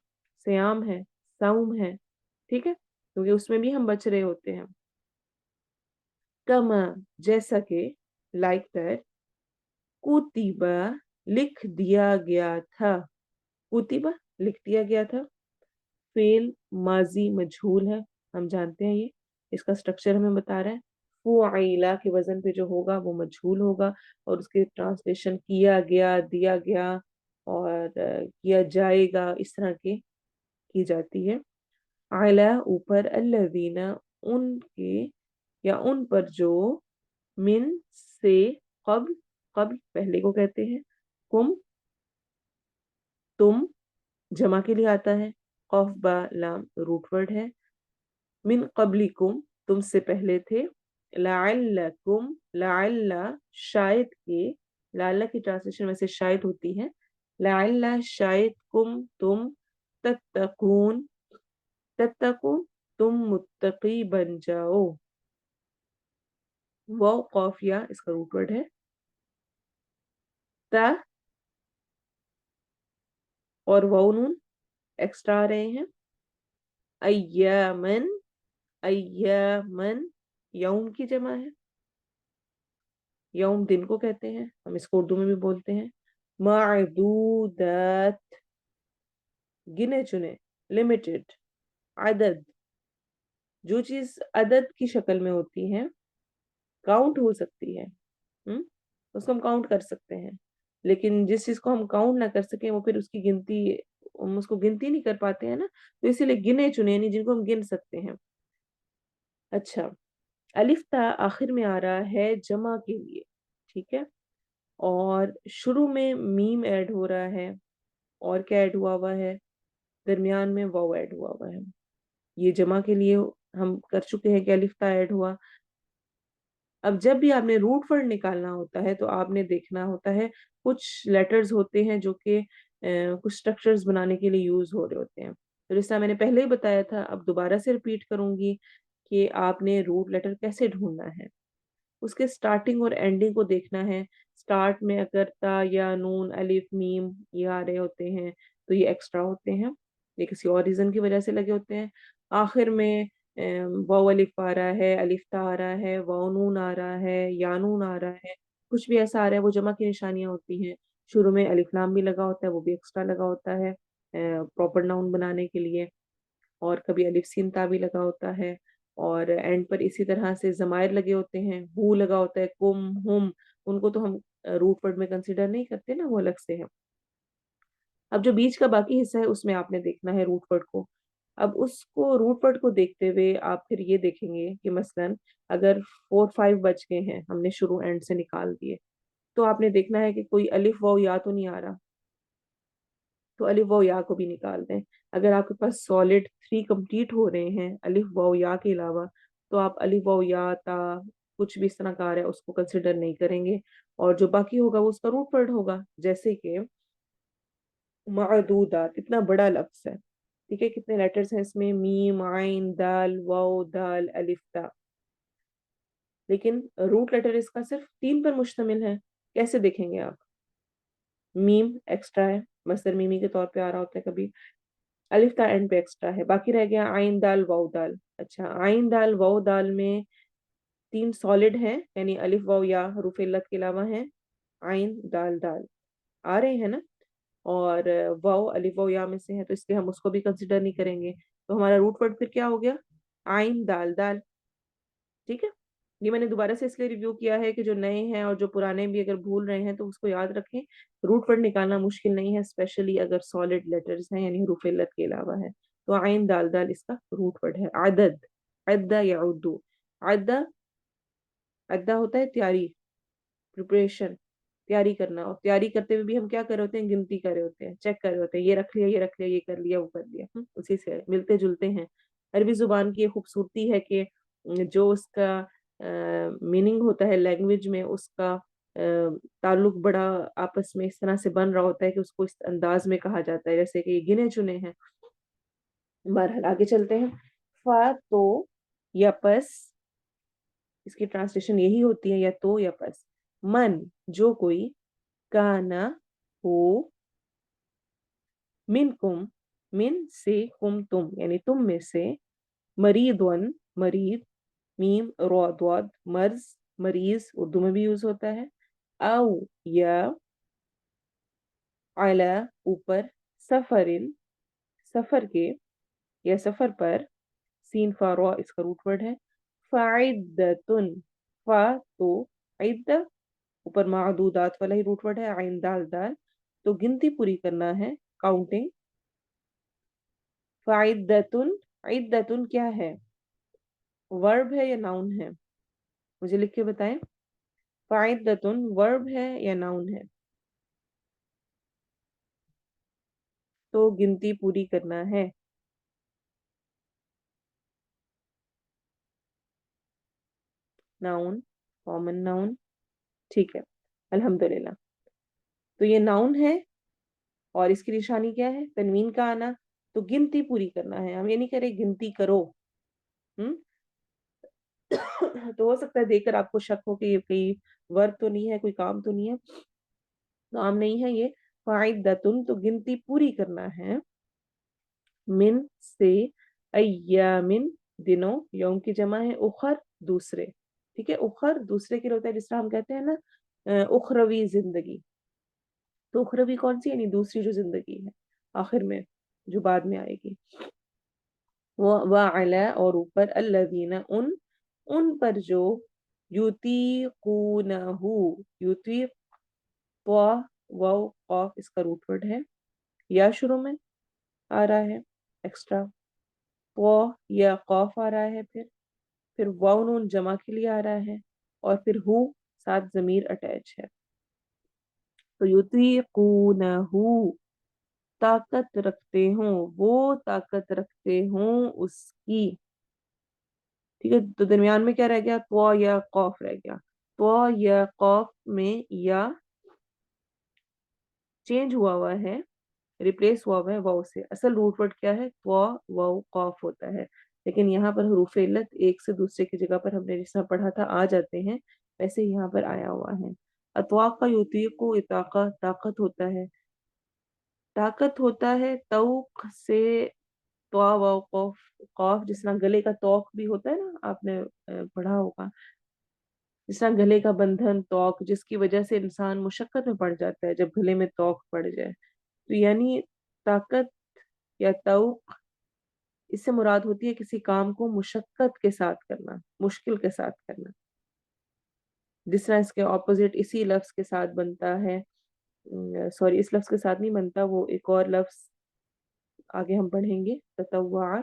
सियाम है, सौम है। ठीक है, क्योंकि उसमें भी हम बच रहे होते हैं। कमा जैसा कि, लाइक दैट, कुतिबा लिख दिया गया था, कुतिबा लिख दिया गया था। फेल माजी मजहूल है, हम जानते हैं ये, इसका स्ट्रक्चर हमें बता रहा है। फुआइला के वजन पे जो होगा वो मजहूल होगा, और उसके ट्रांसलेशन किया गया, दिया गया और किया जाएगा, इस तरह के की जाती है। आला ऊपर, अल्लज़ीना उनके या उन पर जो, मिन से, कब्ल कब्ल पहले को कहते हैं, कुम तुम जमा के लिए आता है, कौफ बा लाम रूट वर्ड है। मिन कबलिकुम तुमसे पहले थे। लअल्लकुम लअल्ला शायद के, लअल्ला की ट्रांसलेशन वैसे शायद होती है, लअल्ला शायद कुम तुम, तत्तकून तत्तकून तुम मुत्तकी बन जाओ। वाव कौफिया इसका रूट वर्ड है। ता और वाव नून एक्स्ट्रा आ रहे हैं। अय्यामन, अय्यामन यौम की जमा है, यौम दिन को कहते हैं, हम इसको उर्दू में भी बोलते हैं। मादूदात गिने चुने, लिमिटेड। अदद जो चीज अदद की शक्ल में होती है, काउंट हो सकती है, हम्म, उसको हम काउंट कर सकते हैं। लेकिन जिस चीज को हम काउंट ना कर सकें, वो फिर उसकी गिनती, हम उसको गिनती नहीं कर पाते हैं ना, तो इसीलिए गिने चुने यानी जिनको हम गिन सकते हैं। अच्छा, अलिफ ता आखिर में आ रहा है जमा के लिए, ठीक है, और शुरू में मीम ऐड हो रहा है, और क्या ऐड हुआ हुआ है, दरमियान में वाव ऐड हुआ हुआ है। ये जमा के लिए हम कर चुके हैं कि अलिफ ता ऐड हुआ। अब जब भी आपने रूट वर्ड निकालना होता है तो आपने देखना होता है, कुछ लेटर्स होते हैं जो कि कुछ स्ट्रक्चर्स बनाने के लिए यूज हो रहे होते हैं। तो जैसा मैंने पहले ही बताया था, अब दोबारा से रिपीट करूंगी कि आपने रूट लेटर कैसे ढूंढना है। उसके स्टार्टिंग और एंडिंग को देखना है। स्टार्ट में अगर ता या नून अलिफ मीम ये आ रहे होते हैं तो ये एक्स्ट्रा होते हैं, ये किसी और रीजन की वजह से लगे होते हैं। आखिर में वाव अलिफ आ रहा है, अलिफ ता आ रहा है, वाव नून आ रहा है, या नून आ रहा है, कुछ भी ऐसा आ रहा है, वो जमा की निशानियां होती हैं। शुरू में अलिफ लाम भी लगा होता है, वो भी एक्स्ट्रा लगा होता है प्रॉपर नाउन बनाने के लिए। और कभी अलिफ सीन ता भी लगा होता है। और एंड पर इसी तरह से जमायर लगे होते हैं, हु लगा होता है, कुम हुम, उनको तो हम रूट वर्ड में कंसिडर नहीं करते ना, वो अलग से है। अब जो बीच का बाकी हिस्सा है उसमें आपने देखना है रूट वर्ड को। अब उसको रूट वर्ड को देखते हुए आप फिर ये देखेंगे कि मसलन अगर 4 5 बच गए हैं, हमने शुरू एंड से निकाल दिए, तो आपने देखना है कि कोई अलिफ वाव या तो नहीं आ रहा, तो अलिफ वाव या को भी निकाल दें। अगर आपके पास सॉलिड 3 कंप्लीट हो रहे हैं अलिफ वाव या के अलावा, तो आप अलिफ वाव या ता कुछ भी इस तरह का आ रहा है उसको कंसिडर नहीं करेंगे, और जो बाकी होगा वो उसका रूट वर्ड होगा। जैसे कि मअदूदात, इतना बड़ा लफ्ज है, ठीक है, कितने लेटर्स हैं इसमें, मीम आइन दाल वाव दाल अलिफ ता, लेकिन रूट लेटर इसका सिर्फ 3 पर मुश्तमिल है। कैसे देखेंगे आप, मीम एक्स्ट्रा है, मसदर मीमी के तौर पे आ रहा होता है कभी, अलिफ ता एंड पे एक्स्ट्रा है, बाकी रह गया आइन दाल वाव दाल। अच्छा, आइन दाल वाव दाल में 3 सॉलिड हैं, यानी अलिफ वाव या हरूफ इल्लत के अलावा हैं, आइन दाल दाल आ रहे हैं ना, और वाव अलिफ वाव या में से है, तो इसलिए हम उसको भी कंसिडर नहीं करेंगे। तो हमारा रूट वर्ड फिर क्या हो गया, आइन दाल दाल। ठीक है, ये मैंने दोबारा से इसलिए रिव्यू किया है कि जो नए हैं और जो पुराने भी अगर भूल रहे हैं तो उसको याद रखें। रूट वर्ड निकालना मुश्किल नहीं है, स्पेशली अगर सॉलिड लेटर्स हैं यानी हरूफ इल्लत के अलावा है। तो आइन दाल दाल इसका रूट वर्ड है। आदद, अद्दा या उद्दू, अद्दा, अद्दा होता है तैयारी, प्रिपरेशन, तैयारी करना, और तैयारी करते हुए भी हम क्या कर रहे होते हैं, गिनती कर रहे होते हैं, चेक कर रहे होते हैं, ये रख लिया ये रख लिया, ये कर लिया वो कर लिया। उसी से मिलते जुलते हैं। अरबी जुबान की ये खूबसूरती है कि जो उसका मीनिंग होता है लैंग्वेज में, उसका ताल्लुक बड़ा आपस में इस तरह से बन रहा होता है कि उसको इस अंदाज में कहा जाता है जैसे कि ये गिने चुने हैं। बहरहाल आगे चलते हैं। फा तो या पस, इसकी ट्रांसलेशन यही होती है, या तो या पस। मन, जो कोई, काना, हो, मिन कुम, मिन से, कुम तुम यानी तुम में से, मरीद वन मरीद, मीम रो द्वाद मर्ज मरीज उर्दू में भी यूज होता है, आओ या, अला ऊपर, सफरिन सफर के या सफर पर, सीन फा रो इसका रूट वर्ड है, फाइदतुन, फा तो इद्दा, ऊपर मादूदात वाला ही रूट वर्ड है, आइन दाल दाल, तो गिनती पूरी करना है, काउंटिंग। फाइदतुन, इद्दतुन क्या है, वर्ब है या नाउन है, मुझे लिख के बताएं। फाइदतुन वर्ब है या नाउन है, तो गिनती पूरी करना है। नाउन, कॉमन नाउन, ठीक है, अल्हम्दुलिल्लाह। तो ये नाउन है, और इसकी निशानी क्या है, तनवीन का आना। तो गिनती पूरी करना है, हम ये नहीं कह रहे गिनती करो। हम्म तो हो सकता है देखकर आपको शक हो कि ये कोई वर्ब तो नहीं है, कोई काम तो नहीं है। काम नहीं है ये, फाइदतुन तो गिनती पूरी करना है, मिन से, अय्यामिन दिनों, यौम की जमा है, उखर दूसरे। ठीक है, उखर दूसरे के लिए होता है, जिस तरह हम कहते हैं ना उखरवी जिंदगी, तो उखरवी कौन सी, यानी दूसरी जो जिंदगी है आखिर में, जो बाद में आएगी। वो व अला और ऊपर, अल्लज़ीना उन पर जो, युतीकूनहू, युती, वाव कॉफ इसका रूट वर्ड है, या शुरू में आ रहा है एक्स्ट्रा, वो या कॉफ आ रहा है, फिर वाव नून जमा के लिए आ रहा है, और फिर हु साथ जमीर अटैच है। तो युतीकूनहू, ताकत रखते हों, वो ताकत रखते हों उसकी। ठीक है, तो दरमियान में क्या रह गया, तो या कौफ रह गया। तो या कौफ में या चेंज हुआ है, रिप्लेस हुआ है वाव से। असल रूट वर्ड क्या है, तो वाव कौफ होता है। लेकिन यहाँ पर हरूफ इल्लत एक से दूसरे की जगह पर हमने जिस तरह पढ़ा था आ जाते हैं, वैसे यहाँ पर आया हुआ है। अतवाक़ा युतीक़ु इताक़ा, ताकत होता है, ताकत होता है तौक से। तो वाव कौफ, कौफ जिस तरह गले का तौक भी होता है ना, आपने पढ़ा होगा, जिस तरह गले का बंधन तौक, जिसकी वजह से इंसान मुशक्कत में पड़ जाता है जब गले में तौक पड़ जाए। तो यानी ताकत या तौक, इससे मुराद होती है किसी काम को मुशक्कत के साथ करना, मुश्किल के साथ करना। जिस तरह इसके ऑपोजिट इसी लफ्ज के साथ बनता है, सॉरी इस लफ्ज के साथ नहीं बनता, वो एक और लफ्ज आगे हम पढ़ेंगे, ततव्वा,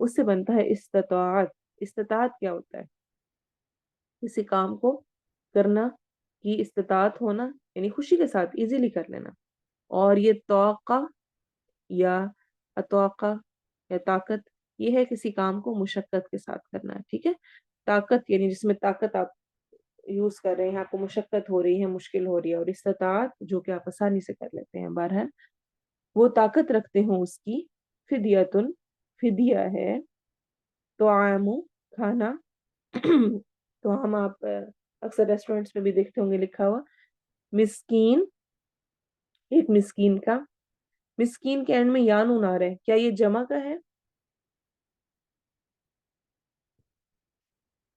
उससे बनता है इस्तताअत। इस्तताअत क्या होता है, किसी काम को करना की इस्तिताअत होना, यानी खुशी के साथ इजीली कर लेना। और ये तौका या अतौका या ताकत, ये है किसी काम को मुशक्कत के साथ करना। ठीक है, ताकत यानी जिसमें ताकत आप यूज कर रहे हैं, आपको मुशक्कत हो रही है, मुश्किल हो रही है, और इस्तिताअत जो कि आप आसानी से कर लेते हैं। बहरहाल वो ताकत रखते हो उसकी, फिदियतुन, फिदिया है, तो आमू, खाना। तो हम आप अक्सर रेस्टोरेंट्स में भी देखते होंगे लिखा हुआ मिस्कीन, एक मिस्कीन का। मिस्कीन के एंड में या नून आ रहा है, क्या ये जमा का है,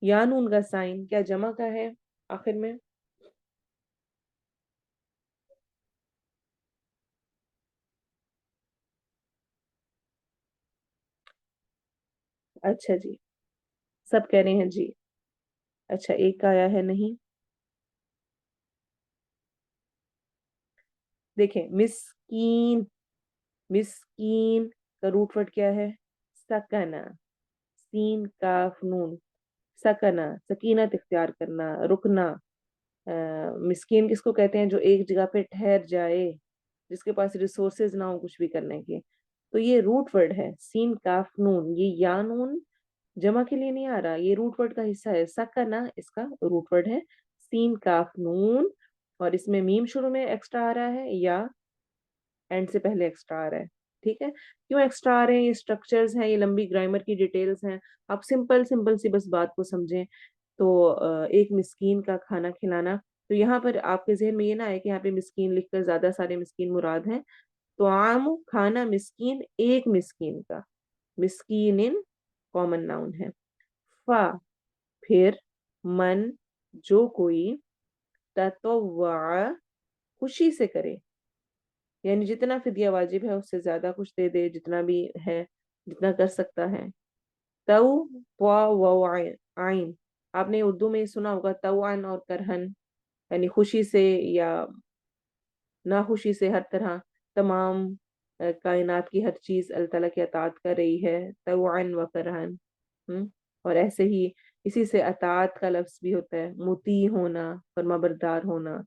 या नून का साइन क्या जमा का है आखिर में। अच्छा जी, सब कह रहे हैं जी। अच्छा, एक का आया है नहीं। देखें, मिस्कीन, मिस्कीन का रूट वर्ड क्या है, सकना, सीन काफ नून, सकना, सकीनत इख्तियार करना, रुकना। मिस्कीन किसको कहते हैं, जो एक जगह पे ठहर जाए, जिसके पास रिसोर्सेज ना हो कुछ भी करने के। तो ये रूट वर्ड है, सीन काफ नून, ये या नून जमा के लिए नहीं आ रहा, ये रूट वर्ड का हिस्सा है। सकना इसका रूट वर्ड है, सीन काफ नून, और इसमें मीम शुरू में एक्स्ट्रा आ रहा है, या एंड से पहले एक्स्ट्रा आ रहा है। ठीक है, क्यों एक्स्ट्रा आ रहे हैं, ये स्ट्रक्चर्स हैं, ये लंबी ग्रामर की डिटेल्स हैं। आप सिंपल सिंपल सी बस बात को समझें। तो एक मिस्कीन का खाना खिलाना, तो यहाँ पर आपके जहन में ये ना है कि यहाँ पे मिस्कीन लिखकर ज्यादा सारे मिस्कीन मुराद हैं। तो आम खाना मिस्कीन, एक मिस्कीन का, मिस्कीन इन कॉमन नाउन है। फा, फिर, मन, जो कोई, ततव्वा, खुशी से करे, यानी जितना फिदिया वाजिब है उससे ज्यादा कुछ दे दे, जितना भी है, जितना कर सकता है। तव व आइन, आपने उर्दू में सुना होगा तवान और करहन, यानी खुशी से या नाखुशी से, हर तरह, तमाम कायनात की हर चीज अल्लाह ताला की अताअत कर रही है, तवान व करहन। और ऐसे ही इसी से अताअत का लफ्ज भी होता है, मुती होना, फर्माबरदार होना।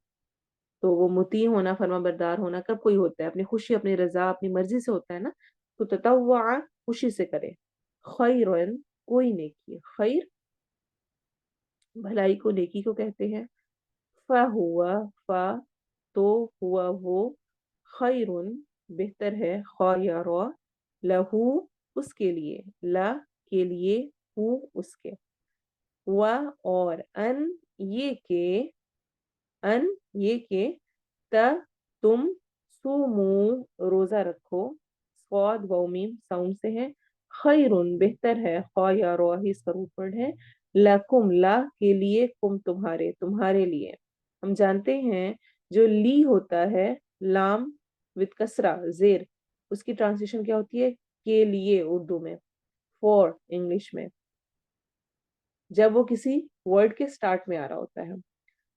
तो वो मुती होना, फर्माबरदार होना कब कोई होता है, अपनी खुशी, अपनी रजा, अपनी मर्जी से होता है ना। तो ततव्वा, खुशी से करे। खैरन, कोई नेकी, खैर भलाई को, नेकी को कहते हैं। फ हुआ, फ तो हुआ वो, खैरुन बेहतर है, खैरा लहू उसके लिए, ला के लिए, हु उसके, व और, अन ये के, अन ये के, त तुम, सुमू रोजा रखो, स्वाद व मीम साउंड से है। खैरुन बेहतर है, खौ या रो ही इसका रूट वर्ड है। लकुम, ला के लिए, कुम तुम्हारे, तुम्हारे लिए। हम जानते हैं जो ली होता है, लाम विद कसरा जेर, उसकी ट्रांसलेशन क्या होती है, के लिए उर्दू में, फॉर इंग्लिश में, जब वो किसी वर्ड के स्टार्ट में आ रहा होता है।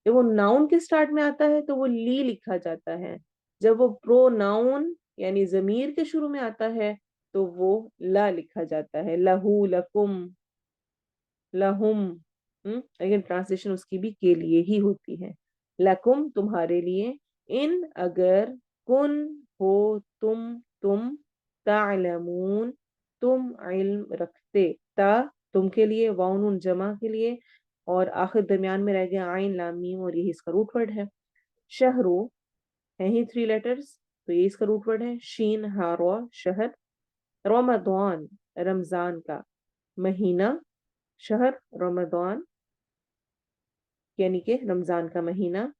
जब वो नाउन के स्टार्ट में आता है तो वो ली लिखा जाता है। जब वो प्रो नाउन यानी जमीर के शुरू में आता है तो वो ला लिखा जाता है, लहू, लकुम, लहुम। लेकिन ट्रांसलेशन उसकी भी के लिए ही होती है। लकुम तुम्हारे लिए, इन अगर, कुन हो तुम, तुम, तालमून तुम इल्म रखते, ता तुम के लिए, वाउ नून जमा के लिए, और आखिर दरमियान में रह गया आइन लाम मीम, और यही इसका रूट वर्ड है। शहरो है ही 3 लेटर्स, तो ये इसका रूट वर्ड है। शीन हा रो शहर। रमदान रमजान का महीना, शहर रमदान यानी कि रमजान का महीना।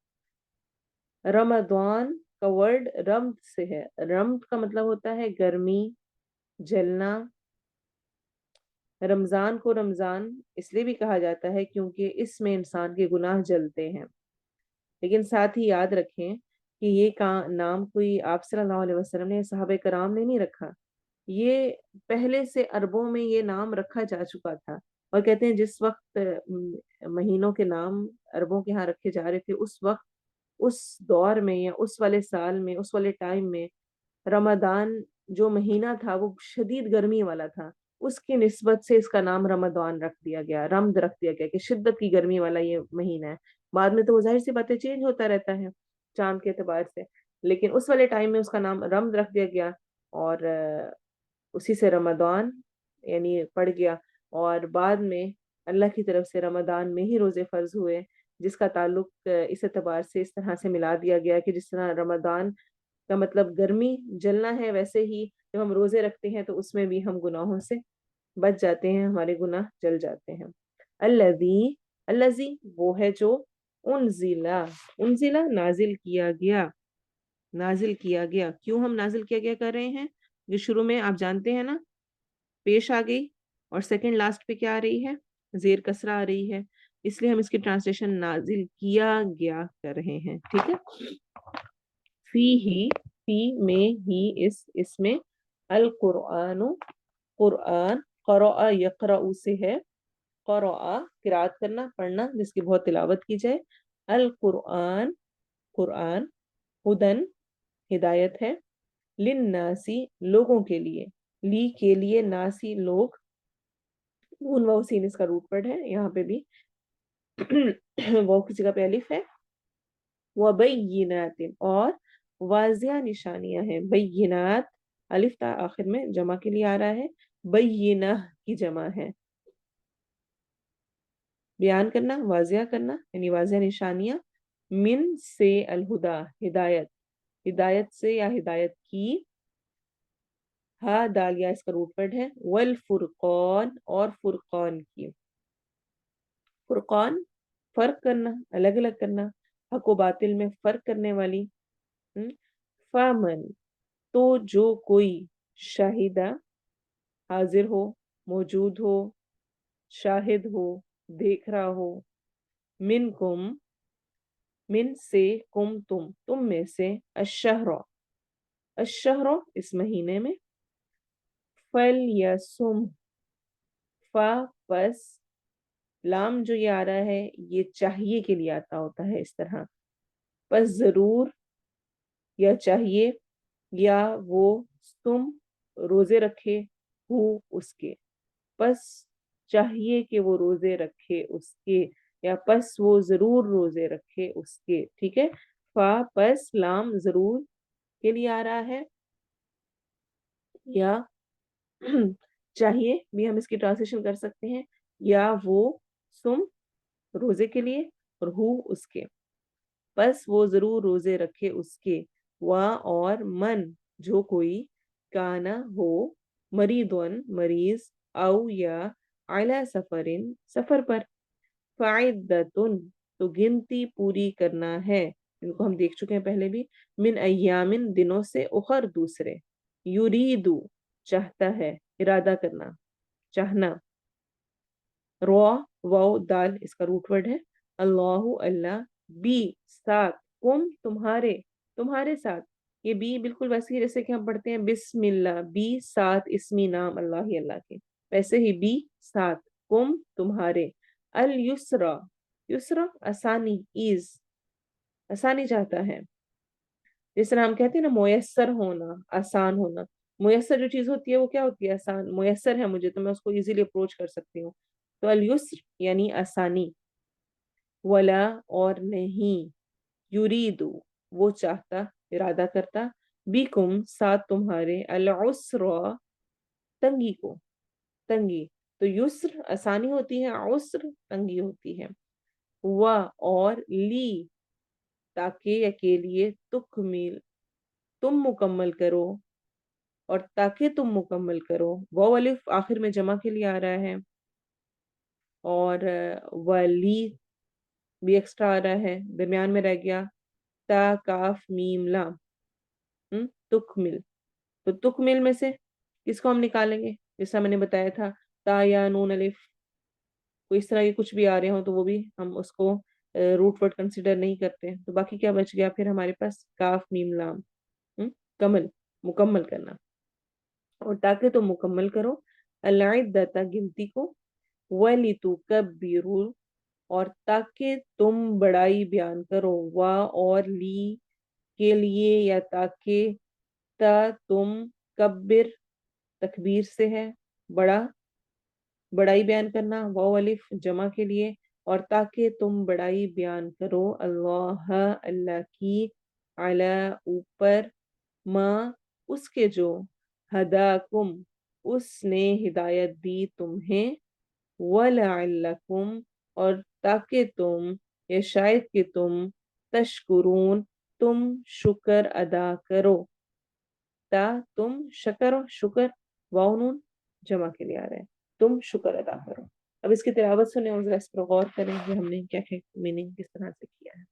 रमदान का वर्ड रम्द से है। रम्द का मतलब होता है गर्मी, जलना। रमजान को रमजान इसलिए भी कहा जाता है क्योंकि इसमें इंसान के गुनाह जलते हैं। लेकिन साथ ही याद रखें कि ये का नाम कोई आप सल्लल्लाहु अलैहि वसल्लम ने, सहाबे कराम ने नहीं रखा। ये पहले से अरबों में ये नाम रखा जा चुका था। और कहते हैं जिस वक्त महीनों के नाम अरबों के यहाँ रखे जा रहे थे, उस वक्त, उस दौर में, या उस वाले साल में, उस वाले टाइम में रमदान जो महीना था वो शदीद गर्मी वाला था। उसकी निस्बत से इसका नाम रमदान रख दिया गया, रमद रख दिया गया कि शिद्दत की गर्मी वाला ये महीना है। बाद में तो वो जाहिर सी बातें चेंज होता रहता है चांद के एतबार से, लेकिन उस वाले टाइम में उसका नाम रमद रख दिया गया, और उसी से रमदान यानी पड़ गया। और बाद में अल्लाह की तरफ से रमदान में ही रोजे फर्ज हुए, जिसका ताल्लुक इस एतबार से इस तरह से मिला दिया गया कि जिस तरह रमदान का मतलब गर्मी जलना है, वैसे ही जब हम रोजे रखते हैं तो उसमें भी हम गुनाहों से बच जाते हैं, हमारे गुनाह जल जाते हैं। अल्लज़ी, अल्लज़ी वो है जो, उनजिला, उनजिला नाजिल किया गया, नाजिल किया गया। क्यों हम नाजिल किया गया कर रहे हैं? जो शुरू में आप जानते हैं ना, पेश आ गई, और सेकंड लास्ट पे क्या आ रही है? जेर कसरा आ रही है, इसलिए हम इसकी ट्रांसलेशन नाजिल किया गया कर रहे हैं। ठीक है। फी ही, फी में ही, इस इसमें, अल कुरान, कुरान, क़रअ यक़रअ से है। क़रअ किरात करना, पढ़ना, जिसकी बहुत तिलावत की जाए। अल कुरान, कुरान, हुदन हिदायत है, लिन्नासी लोगों के लिए, ली के लिए, नासी लोग, नून वाव सीन इसका रूट वर्ड है। यहाँ पे भी वो किसी का पे अलिफ है। वबय्यिनातिन और वाजिया निशानियां हैं। बय्यिनात अलिफ ता आखिर में जमा के लिए आ रहा है, बय्यिना की जमा है। बयान करना, वाजिया करना, यानी वाजिया निशानियां। मिन से अलहुदा हिदायत, हिदायत से या हिदायत की। हा दालिया इसका रूट वर्ड है। वल फुरकान और फुरकान की। फुरकान फर्क करना, अलग अलग करना, हक व बातिल में फर्क करने वाली। फामन तो जो कोई, शाहिदा हाजिर हो, मौजूद हो, शाहिद हो, देख रहा हो, मिन कुम मिन से, कुम तुम में से, अशहरा, अशहरा इस महीने में, फल यसुम, फा पस, लाम जो ये आ रहा है ये चाहिए के लिए आता होता है इस तरह, बस जरूर या चाहिए, या वो तुम रोजे रखे हो उसके, बस चाहिए कि वो रोजे रखे उसके, या बस वो जरूर रोजे रखे उसके। ठीक है। फा पस लाम जरूर के लिए आ रहा है, या चाहिए भी हम इसकी ट्रांसलेशन कर सकते हैं, या वो सुम रोजे के लिए, और हु उसके, बस वो जरूर रोजे रखे उसके। वा और मन जो कोई, काना हो, मरीदन मरीज, औ या अला सफरिन सफर पर, फाइदतुन तो गिनती पूरी करना है, इनको हम देख चुके हैं पहले भी। मिन अय्यामिन दिनों से, उखर दूसरे, युरीदु चाहता है, इरादा करना, चाहना। रॉ वाव दाल इसका रूट वर्ड है। अल्लाहु अल्लाह, बी साथ, कुम तुम्हारे, तुम्हारे साथ। ये बी बिल्कुल वैसे ही जैसे कि हम पढ़ते हैं बिस्मिल्लाह, बी साथ इसमी नाम अल्लाह ही अल्लाह के, वैसे ही बी साथ, कुम तुम्हारे। अल युसरा, युसरा आसानी, ईज, आसानी चाहता है। जिस तरह हम कहते हैं ना मुयस्सर होना, आसान होना। मुयस्सर जो चीज होती है वो क्या होती है? आसान, मुयस्सर है मुझे तो मैं उसको इजीली अप्रोच कर सकती हूँ। तो अल युस्र यानी आसानी। वला और नहीं, युरीदु वो चाहता, इरादा करता, بیکم ساتھ تمہارے، العسر تنگی کو، تنگی تو یسر آسانی ہوتی ہے، عسر تنگی ہوتی ہے، و اور لی تاکہ یا کے لیے، تکمیل تم مکمل کرو، اور تاکہ تم مکمل کرو، واو الف آخر میں جمع کے لیے آ رہا ہے، اور ولی بھی ایکسٹرا آ رہا ہے، درمیان میں رہ گیا تا کاف میم لام، تکمل، تو تکمل میں سے کس کو ہم نکالیں گے؟ جیسا میں نے بتایا تھا، تا یا نون الف، کوئی اس طرح کے کچھ بھی آ رہے ہوں تو وہ بھی ہم اس کو روٹ ورڈ کنسیڈر نہیں کرتے، تو باقی کیا بچ گیا پھر ہمارے پاس؟ کاف میم لام، کمل، مکمل کرنا، اور تاکہ تم مکمل کرو، العدۃ گنتی کو، وَلِتُكَبِّرُوا اور تاکہ تم بڑائی بیان کرو، وا اور لی کے لیے یا تاکہ، تا تم، کبر تکبیر سے ہے، بڑا بڑائی بیان کرنا، واو الف جمع کے لیے، اور تاکہ تم بڑائی بیان کرو، اللہ اللہ کی، علی اوپر، ما اس کے جو، ہداکم اس نے ہدایت دی تمہیں، وَلَعَلَّكُمْ اور تاکہ تم یا شاید کہ تم، تشکرون تم شکر ادا کرو، تا تم شکر واو نون جمع کے لیے آ رہے ہیں، تم شکر ادا کرو۔ اب اس کی تلاوت سنیں اور ذرا اس پر غور کریں کہ ہم نے کیا کیا میننگ کس طرح سے کیا ہے۔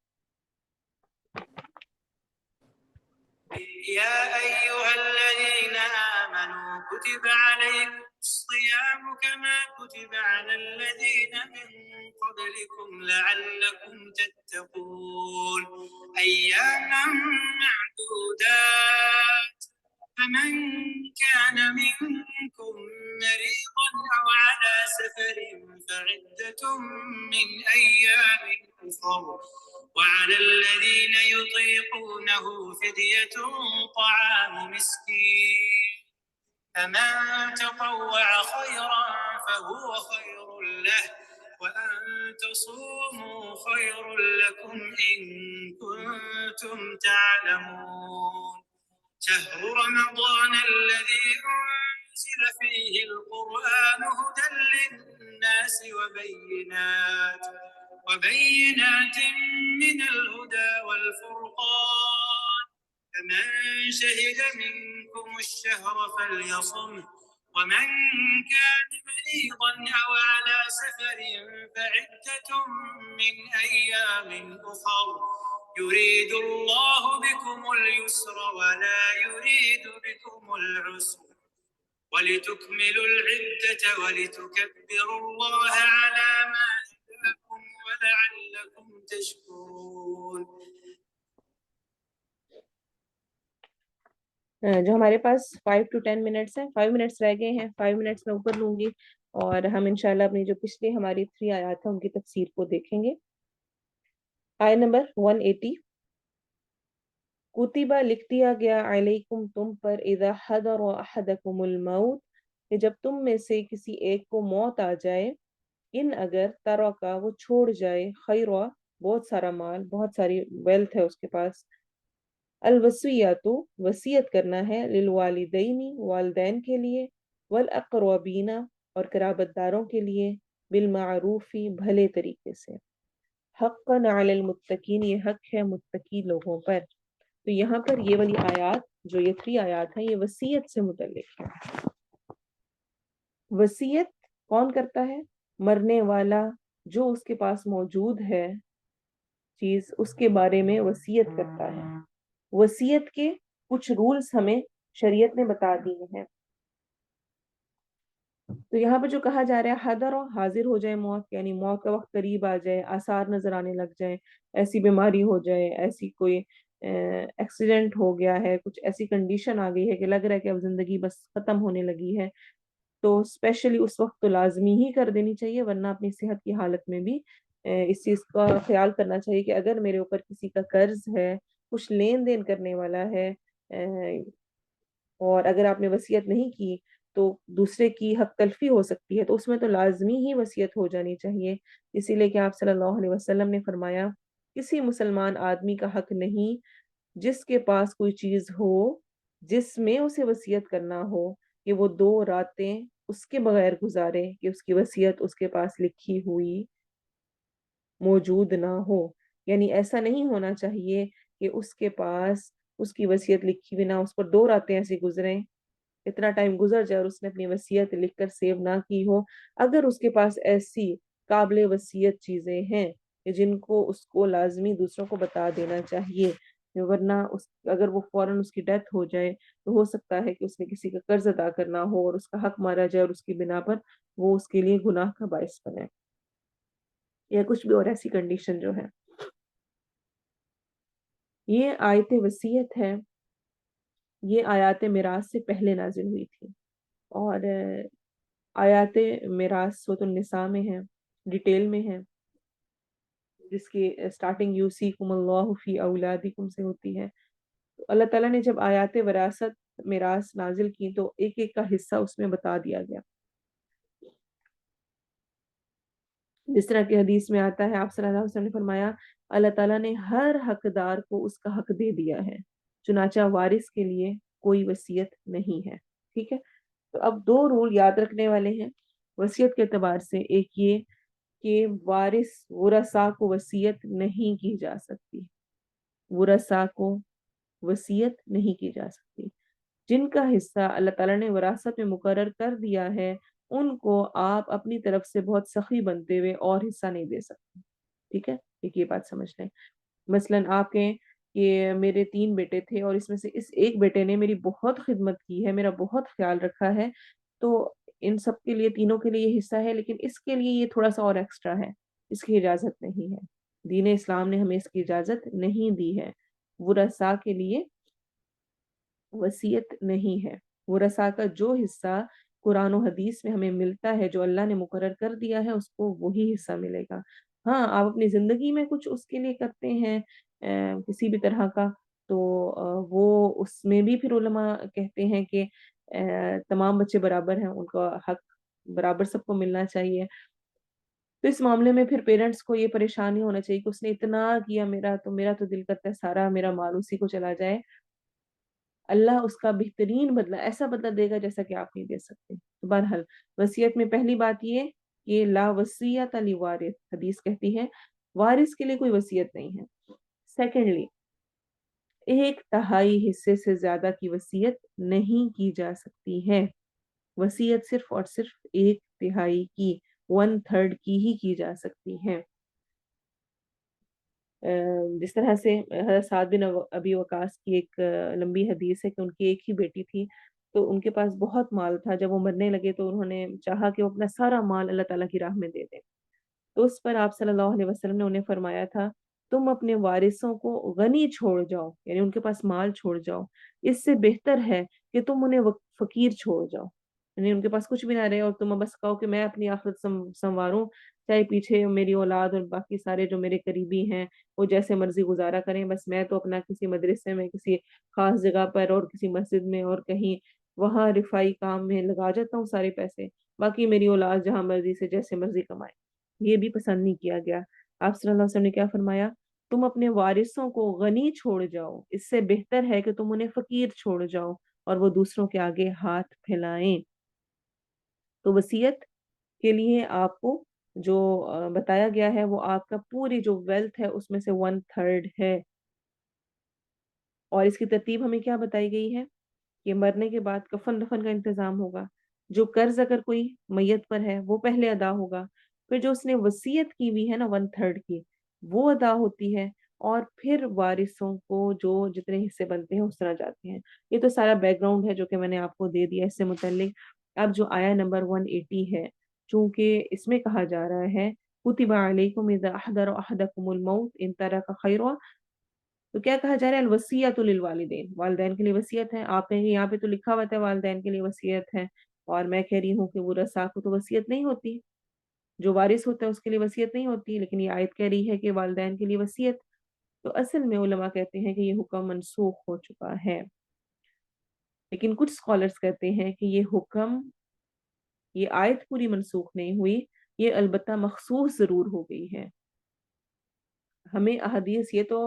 يا أيها الذين آمنوا كتب عليكم الصيام كما كتب على الذين من قبلكم لعلكم تتقون أياما معدودات فمن كان منكم مريضا أو على سفر فعدة من أيام أخر وعلى الذين يطيقونه فدية طعام مسكين فمن تطوع خيرا فهو خير له وأن تصوموا خير لكم إن كنتم تعلمون شهر رمضان الذي أنزل فيه القرآن هدى للناس وبينات من الهدى والفرقان فمن شهد منكم الشهر فليصمه ومن كان مريضا أو على سفر فعدة من أيام أخر يريد الله بكم اليسر ولا يريد بكم العسر ولتكملوا العدة ولتكبروا الله على ما هداكم ولعلكم تشكرون۔
جو ہمارے پاس 5 to 10 منٹس ہیں، 5 منٹس رہ گئے ہیں، 5 منٹس میں اوپر لوں گی، اور ہم انشاءاللہ اپنی جو پچھلی ہماری 3 آیات ہیں ان کی تفسیر کو دیکھیں گے۔ آیت نمبر 180، کتبہ لکھ دیا گیا، علیکم تم پر، اذا حضر احدکم الموت کہ جب تم میں سے کسی ایک کو موت آ جائے، ان اگر ترکا وہ چھوڑ جائے، خیرہ بہت سارا مال، بہت ساری ویلتھ ہے اس کے پاس، الوصیۃ وصیت کرنا ہے، للوالدین والدین کے لیے، والاقربین اور قرابت داروں کے لیے، بالمعروف بھلے طریقے سے، حقا علی المتقین یہ حق ہے متقی لوگوں پر۔ تو یہاں پر یہ والی آیات، جو یہ 3 آیات ہیں، یہ وصیت سے متعلق ہے۔ وصیت کون کرتا ہے؟ مرنے والا جو اس کے پاس موجود ہے چیز، اس کے بارے میں وصیت کرتا ہے۔ وصیت کے کچھ رولز ہمیں شریعت نے بتا دیے ہیں۔ تو یہاں پہ جو کہا جا رہا ہے، حضر و حاضر ہو جائے موت، یعنی موت کا وقت قریب آ جائے، آثار نظر آنے لگ جائیں، ایسی بیماری ہو جائے، ایسی کوئی ایکسیڈنٹ ہو گیا ہے، کچھ ایسی کنڈیشن آ گئی ہے کہ لگ رہا ہے کہ اب زندگی بس ختم ہونے لگی ہے، تو اسپیشلی اس وقت تو لازمی ہی کر دینی چاہیے، ورنہ اپنی صحت کی حالت میں بھی اس چیز کا خیال کرنا چاہیے کہ اگر میرے اوپر کسی کا قرض ہے، کچھ لین دین کرنے والا ہے، اور اگر آپ نے وصیت نہیں کی تو دوسرے کی حق تلفی ہو سکتی ہے، تو اس میں تو لازمی ہی وصیت ہو جانی چاہیے۔ اسی لیے کہ آپ صلی اللہ علیہ وسلم نے فرمایا، کسی مسلمان آدمی کا حق نہیں جس کے پاس کوئی چیز ہو جس میں اسے وصیت کرنا ہو کہ وہ 2 راتیں اس کے بغیر گزارے کہ اس کی وصیت اس کے پاس لکھی ہوئی موجود نہ ہو. یعنی ایسا نہیں ہونا چاہیے کہ اس کے پاس اس کی وصیت لکھی ہوئی نہ، اس پر 2 راتیں ایسی گزریں، اتنا ٹائم گزر جائے اور اس نے اپنی وصیت لکھ کر سیو نہ کی ہو. اگر اس کے پاس ایسی قابل وصیت چیزیں ہیں کہ جن کو اس کو لازمی دوسروں کو بتا دینا چاہیے، ورنہ اگر وہ فوراً اس کی ڈیتھ ہو جائے تو ہو سکتا ہے کہ اس نے کسی کا قرض ادا کرنا ہو اور اس کا حق مارا جائے اور اس کی بنا پر وہ اس کے لیے گناہ کا باعث بنے یا کچھ بھی اور ایسی کنڈیشن جو ہے. یہ آیت وصیت ہے، یہ آیات میراث سے پہلے نازل ہوئی تھی، اور آیات میراث سورۃ النساء میں ہے، ڈیٹیل میں ہے، جس کی سٹارٹنگ یوصیکم اللہ فی اولادکم سے ہوتی ہے. تو اللہ تعالیٰ نے جب آیات وراثت میراث نازل کی تو ایک ایک کا حصہ اس میں بتا دیا گیا. جس طرح کی حدیث میں آتا ہے، آپ صلی اللہ علیہ وسلم نے فرمایا اللہ تعالیٰ نے ہر حقدار کو اس کا حق دے دیا ہے، چنانچہ وارث کے لیے کوئی وصیت نہیں ہے. ٹھیک ہے، تو اب 2 رول یاد رکھنے والے ہیں وصیت کے اعتبار سے. ایک یہ کہ وارث ورثاء کو وصیت نہیں کی جا سکتی، ورثاء کو وصیت نہیں کی جا سکتی. جن کا حصہ اللہ تعالیٰ نے وراثت میں مقرر کر دیا ہے ان کو آپ اپنی طرف سے بہت سخی بنتے ہوئے اور حصہ نہیں دے سکتے. ٹھیک ہے، ایک یہ بات سمجھ لیں. مثلاً آپ کہیں کہ میرے 3 بیٹے تھے اور اس میں سے اس ایک بیٹے نے میری بہت خدمت کی ہے، میرا بہت خیال رکھا ہے، تو ان سب کے لیے، تینوں کے لیے یہ حصہ ہے، لیکن اس کے لیے یہ تھوڑا سا اور ایکسٹرا ہے، اس کی اجازت نہیں ہے. دین اسلام نے ہمیں اس کی اجازت نہیں دی ہے. ورثاء کے لیے وصیت نہیں ہے. ورثاء کا جو حصہ قرآن و حدیث میں ہمیں ملتا ہے، جو اللہ نے مقرر کر دیا ہے، اس کو وہی حصہ ملے گا. ہاں، آپ اپنی زندگی میں کچھ اس کے لیے کرتے ہیں کسی بھی طرح کا، تو وہ اس میں بھی پھر علماء کہتے ہیں کہ تمام بچے برابر ہیں، ان کا حق برابر سب کو ملنا چاہیے. تو اس معاملے میں پھر پیرنٹس کو یہ پریشان نہیں ہونا چاہیے کہ اس نے اتنا کیا، میرا تو دل کرتا ہے سارا میرا مال اسی کو چلا جائے. اللہ اس کا بہترین بدلہ، ایسا بدلہ دے گا جیسا کہ آپ نہیں دے سکتے. تو بہرحال وصیت میں پہلی بات یہ کہ لا وصیت لوارث، حدیث کہتی ہے وارث کے لیے کوئی وصیت نہیں ہے. سیکنڈلی، 1/3 حصے سے زیادہ کی وصیت نہیں کی جا سکتی ہے. وصیت صرف اور صرف 1/3 کی، 1/3 کی جا سکتی ہے. جس طرح سے حضرت سعد بن ابی وقاص کی ایک لمبی حدیث ہے کہ ان کی ایک ہی بیٹی تھی، تو ان کے پاس بہت مال تھا. جب وہ مرنے لگے تو انہوں نے چاہا کہ وہ اپنا سارا مال اللہ تعالیٰ کی راہ میں دے دیں. تو اس پر آپ صلی اللہ علیہ وسلم نے انہیں فرمایا تھا تم اپنے وارثوں کو غنی چھوڑ جاؤ، یعنی ان کے پاس مال چھوڑ جاؤ، اس سے بہتر ہے کہ تم انہیں فقیر چھوڑ جاؤ. یعنی ان کے پاس کچھ بھی نہ رہے اور تم بس کہو کہ میں اپنی آخرت سنواروں، چاہے پیچھے میری اولاد اور باقی سارے جو میرے قریبی ہیں وہ جیسے مرضی گزارا کریں، بس میں تو اپنا کسی مدرسے میں، کسی خاص جگہ پر اور کسی مسجد میں اور کہیں وہاں رفائی کام میں لگا جاتا ہوں سارے پیسے، باقی میری اولاد جہاں مرضی سے جیسے مرضی کمائے. یہ بھی پسند نہیں کیا گیا. آپ صلی اللہ علیہ وسلم نے کیا فرمایا؟ تم اپنے وارثوں کو غنی چھوڑ جاؤ، اس سے بہتر ہے کہ تم انہیں فقیر چھوڑ جاؤ اور وہ دوسروں کے آگے ہاتھ پھیلائیں. تو وصیت کے لیے آپ کو جو بتایا گیا ہے وہ آپ کا پوری جو ویلتھ ہے اس میں سے 1/3 ہے. اور اس کی ترتیب ہمیں کیا بتائی گئی ہے کہ مرنے کے بعد کفن دفن کا انتظام ہوگا. جو قرض اگر کوئی میت پر ہے وہ پہلے ادا ہوگا، پھر جو اس نے وصیت کی ہوئی ہے نا 1/3 کی، وہ ادا ہوتی ہے، اور پھر وارثوں کو جو جتنے حصے بنتے ہیں اس طرح جاتے ہیں. یہ تو سارا بیک گراؤنڈ ہے جو کہ میں نے آپ کو دے دیا اس سے متعلق. اب جو آیا نمبر 180 ہے، چونکہ اس میں کہا جا رہا ہے کتب علیکم اذا احضر احدکم الموت ان ترک خیرا، تو کیا کہا جا رہا ہے؟ الوصیت للوالدین، والدین کے لیے وصیت ہے. آپ کہیں گے یہاں پہ تو لکھا ہوا تھا والدین کے لیے وصیت ہے، اور میں کہہ رہی ہوں کہ ورثاء کو تو وصیت نہیں ہوتی، جو وارث ہوتا ہے اس کے لیے وصیت نہیں ہوتی، لیکن یہ آیت کہہ رہی ہے کہ والدین کے لیے وصیت. تو اصل میں علماء کہتے ہیں کہ یہ حکم منسوخ ہو چکا ہے. لیکن کچھ اسکالرس کہتے ہیں کہ یہ حکم، یہ آیت پوری منسوخ نہیں ہوئی، یہ البتہ مخصوص ضرور ہو گئی ہے. ہمیں احادیث یہ تو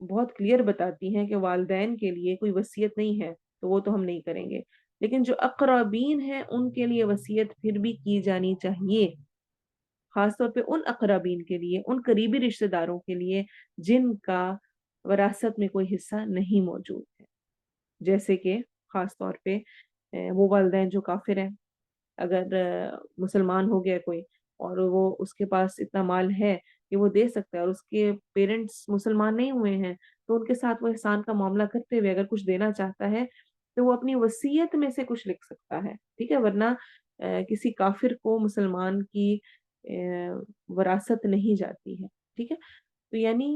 بہت کلیئر بتاتی ہیں کہ والدین کے لیے کوئی وصیت نہیں ہے تو وہ تو ہم نہیں کریں گے، لیکن جو اقربین ہیں ان کے لیے وصیت پھر بھی کی جانی چاہیے، خاص طور پہ ان اقربین کے لیے، ان قریبی رشتہ داروں کے لیے جن کا وراثت میں کوئی حصہ نہیں موجود ہے، جیسے کہ خاص طور پہ وہ والدین جو کافر ہیں، اگر مسلمان ہو گیا کوئی اور وہ اس کے پاس اتنا مال ہے کہ وہ دے سکتا ہے اور اس کے پیرنٹس مسلمان نہیں ہوئے ہیں، تو ان کے ساتھ وہ احسان کا معاملہ کرتے ہوئے اگر کچھ دینا چاہتا ہے تو وہ اپنی وصیت میں سے کچھ لکھ سکتا ہے، ٹھیک ہے، ورنہ کسی کافر کو مسلمان کی وراثت نہیں جاتی ہے، ٹھیک ہے، تو یعنی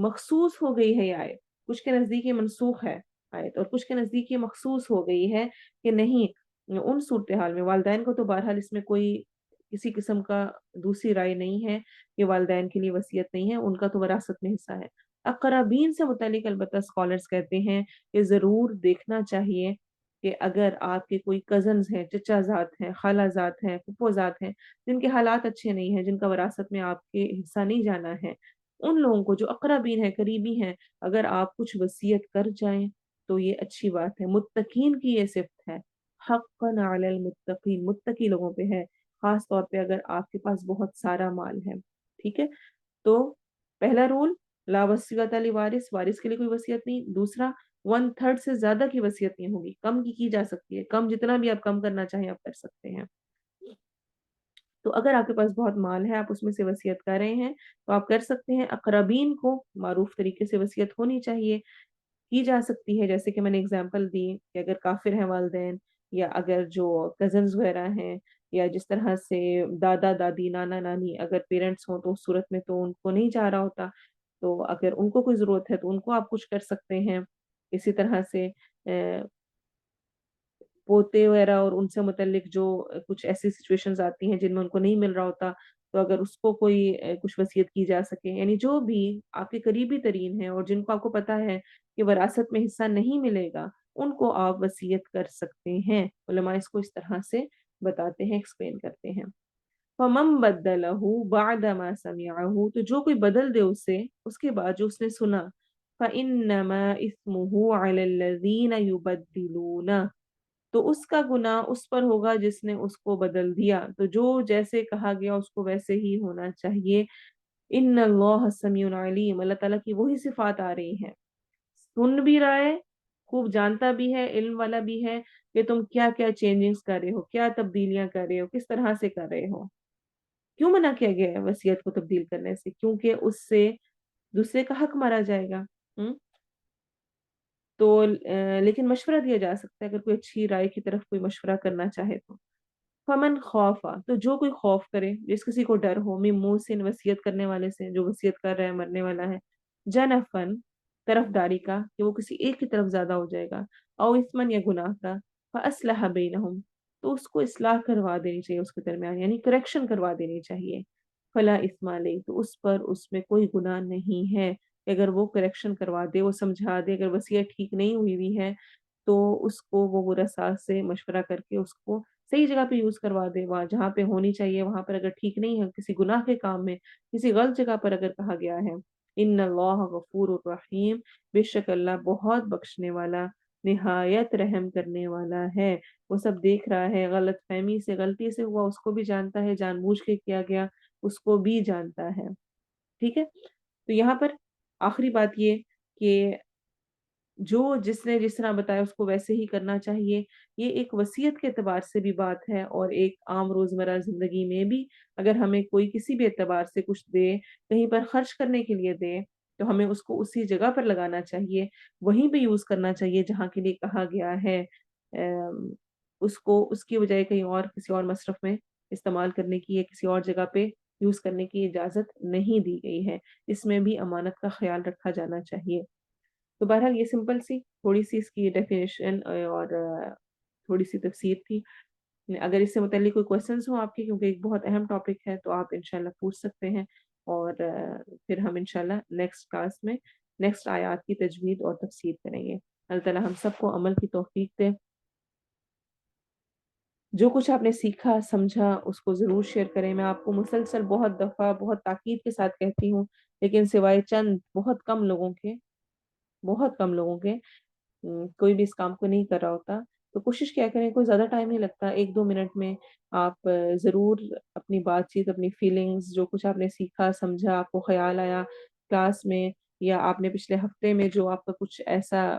مخصوص ہو گئی ہے یہ آیت، کچھ کے نزدیک یہ منسوخ ہے آیت اور کچھ کے نزدیک یہ مخصوص ہو گئی ہے کہ نہیں، ان صورتحال میں والدین کو تو بہرحال اس میں کوئی کسی قسم کا دوسری رائے نہیں ہے کہ والدین کے لیے وصیت نہیں ہے، ان کا تو وراثت میں حصہ ہے۔ اقربین سے متعلق البتہ اسکالرز کہتے ہیں کہ ضرور دیکھنا چاہیے کہ اگر آپ کے کوئی کزنز ہیں، چچا زاد ہیں، خالہ زاد ہیں، پھپھو زاد ہیں، جن کے حالات اچھے نہیں ہیں، جن کا وراثت میں آپ کے حصہ نہیں جانا ہے، ان لوگوں کو جو اقربین ہیں، قریبی ہیں، اگر آپ کچھ وصیت کر جائیں تو یہ اچھی بات ہے۔ متقین کی یہ صفت ہے، حقا علی المتقین، متقی لوگوں پہ ہے، خاص طور پہ اگر آپ کے پاس بہت سارا مال ہے، ٹھیک ہے، تو پہلا رول لا وصیت علی وارث، وارث کے لیے کوئی وصیت نہیں، دوسرا 1/3 سے زیادہ کی وصیت نہیں ہوگی، کم کی جا سکتی ہے، کم جتنا بھی آپ کم کرنا چاہیں آپ کر سکتے ہیں۔ تو اگر آپ کے پاس بہت مال ہے، آپ اس میں سے وصیت کر رہے ہیں تو آپ کر سکتے ہیں۔ اقربین کو معروف طریقے سے وصیت ہونی چاہیے، کی جا سکتی ہے، جیسے کہ میں نے اگزامپل دی کہ اگر کافر ہیں والدین، یا اگر جو کزنز وغیرہ ہیں، یا جس طرح سے دادا دادی نانا نانی اگر پیرنٹس ہوں تو اس صورت میں تو ان کو نہیں جا رہا ہوتا، تو اگر ان کو کوئی ضرورت ہے تو ان کو آپ کچھ کر سکتے ہیں۔ اسی طرح سے پوتے وغیرہ اور ان سے متعلق جو کچھ ایسی سچویشنز آتی ہیں جن میں ان کو نہیں مل رہا ہوتا، تو اگر اس کو کوئی کچھ وصیت کی جا سکے، یعنی جو بھی آپ کے قریبی ترین ہیں اور جن کو آپ کو پتا ہے کہ وراثت میں حصہ نہیں ملے گا، ان کو آپ وصیت کر سکتے ہیں۔ علماء اس کو اس طرح سے بتاتے ہیں، ایکسپلین کرتے ہیں۔ فَمَن بَدَّلَهُ بَعْدَ مَا سَمِعَهُ، تو جو کوئی بدل دے اسے اس کے بعد جو اس نے سنا، فَإِنَّمَا إِثْمُهُ عَلَى الَّذِينَ يُبَدِّلُونَ، تو اس کا گناہ اس پر ہوگا جس نے اس کو بدل دیا، تو جو جیسے کہا گیا اس کو ویسے ہی ہونا چاہیے۔ ان اللہ سمیع علیم، اللہ تعالیٰ کی وہی صفات آ رہی ہیں، سن بھی رہا ہے، خوب جانتا بھی ہے، علم والا بھی ہے کہ تم کیا کیا چینجنگز کر رہے ہو، کیا تبدیلیاں کر رہے ہو، کس طرح سے کر رہے ہو۔ کیوں منع کیا گیا ہے وصیت کو تبدیل کرنے سے؟ کیونکہ اس سے دوسرے کا حق مارا جائے گا۔ تو لیکن مشورہ دیا جا سکتا ہے اگر کوئی اچھی رائے کی طرف کوئی مشورہ کرنا چاہے تو۔ فمن خوفا، تو جو کوئی خوف کرے، جس کسی کو ڈر ہو، من موسن، وصیت کرنے والے سے جو وصیت کر رہا ہے مرنے والا ہے، جنفن، طرفداری کا کہ وہ کسی ایک کی طرف زیادہ ہو جائے گا، او اسمن، یا گناہ کا، فاصلح بینہم، تو اس کو اصلاح کروا دینی چاہیے اس کے درمیان، یعنی کریکشن کروا دینی چاہیے۔ فلا اثم علیہ، تو اس پر اس میں کوئی گناہ نہیں ہے کہ اگر وہ کریکشن کروا دے، وہ سمجھا دے، اگر وصیت ٹھیک نہیں ہوئی ہوئی ہے تو اس کو وہ ورثاء سے مشورہ کر کے اس کو صحیح جگہ پہ یوز کروا دے، وہاں جہاں پہ ہونی چاہیے وہاں پر اگر ٹھیک نہیں ہے، کسی گناہ کے کام میں کسی غلط جگہ پر اگر کہا گیا ہے۔ ان اللہ غفور الرحیم، بے شک اللہ بہت بخشنے والا، نہایت رحم کرنے والا ہے۔ وہ سب دیکھ رہا ہے، غلط فہمی سے، غلطی سے ہوا اس کو بھی جانتا ہے، جان بوجھ کے کیا گیا اس کو بھی جانتا ہے، ٹھیک ہے۔ تو یہاں پر آخری بات یہ کہ جو جس نے جس طرح بتایا اس کو ویسے ہی کرنا چاہیے، یہ ایک وصیت کے اعتبار سے بھی بات ہے، اور ایک عام روزمرہ زندگی میں بھی اگر ہمیں کوئی کسی بھی اعتبار سے کچھ دے، کہیں پر خرچ کرنے کے لیے دے، تو ہمیں اس کو اسی جگہ پر لگانا چاہیے، وہیں پہ یوز کرنا چاہیے جہاں کے لیے کہا گیا ہے۔ اس کو اس کی بجائے کہیں اور کسی اور مصرف میں استعمال کرنے کی یا کسی اور جگہ پہ یوز کرنے کی اجازت نہیں دی گئی ہے، اس میں بھی امانت کا خیال رکھا جانا چاہیے۔ تو بہرحال یہ سمپل سی تھوڑی سی اس کی ڈیفینیشن اور تھوڑی سی تفسیر تھی۔ اگر اس سے متعلق کوئی کوشچنس ہوں آپ کے، کیونکہ ایک بہت اہم ٹاپک ہے، تو آپ انشاءاللہ پوچھ سکتے ہیں، اور پھر ہم انشاءاللہ نیکسٹ کلاس میں نیکسٹ آیات کی تجوید اور تفسیر کریں گے۔ اللہ تعالیٰ ہم سب کو عمل کی توفیق دے۔ جو کچھ آپ نے سیکھا سمجھا اس کو ضرور شیئر کریں۔ میں آپ کو مسلسل بہت دفعہ بہت تاکید کے ساتھ کہتی ہوں، لیکن سوائے چند بہت کم لوگوں کے بہت کم لوگوں کے کوئی بھی اس کام کو نہیں کر رہا ہوتا۔ تو کوشش کیا کریں، کوئی زیادہ ٹائم نہیں لگتا، 1-2 منٹ میں آپ ضرور اپنی بات چیت، اپنی فیلنگز، جو کچھ آپ نے سیکھا سمجھا، آپ کو خیال آیا کلاس میں، یا آپ نے پچھلے ہفتے میں جو آپ کا کچھ ایسا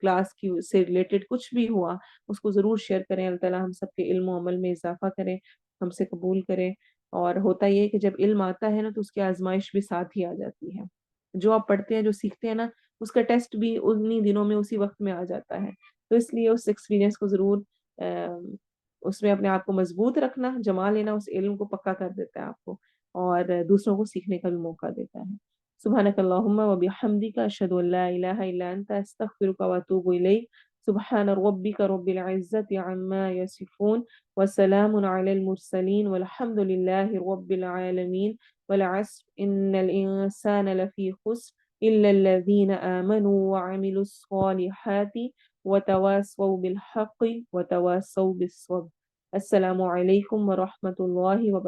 کلاس کی سے ریلیٹڈ کچھ بھی ہوا، اس کو ضرور شیئر کریں۔ اللہ تعالیٰ ہم سب کے علم و عمل میں اضافہ کریں، ہم سے قبول کریں۔ اور ہوتا یہ ہے کہ جب علم آتا ہے نا تو اس کی آزمائش بھی ساتھ ہی آ جاتی ہے۔ جو آپ پڑھتے ہیں، جو سیکھتے ہیں نا، اس کا ٹیسٹ بھی انہی دنوں میں اسی وقت میں آ جاتا ہے۔ تو اس لیے اس ایکسپیرینس کو ضرور اس میں اپنے آپ کو مضبوط رکھنا، جما لینا، اس علم کو پکا کر دیتا ہے آپ کو، اور دوسروں کو سیکھنے کا بھی موقع دیتا ہے۔ سبحانک اللہم و بحمدک، اشہد ان لا الہ الا انت، استغفرک و اتوب الیک۔ سبحان ربک رب العزت عما یصفون، وسلام علی المرسلین، والحمد للہ رب العالمین۔ والعصر ان الانسان لفی خسر إلا الذين آمنوا وعملوا الصالحات وتواصوا بالحق وتواصوا بالصبر۔ السلام علیکم ورحمۃ اللہ وبرکاتہ۔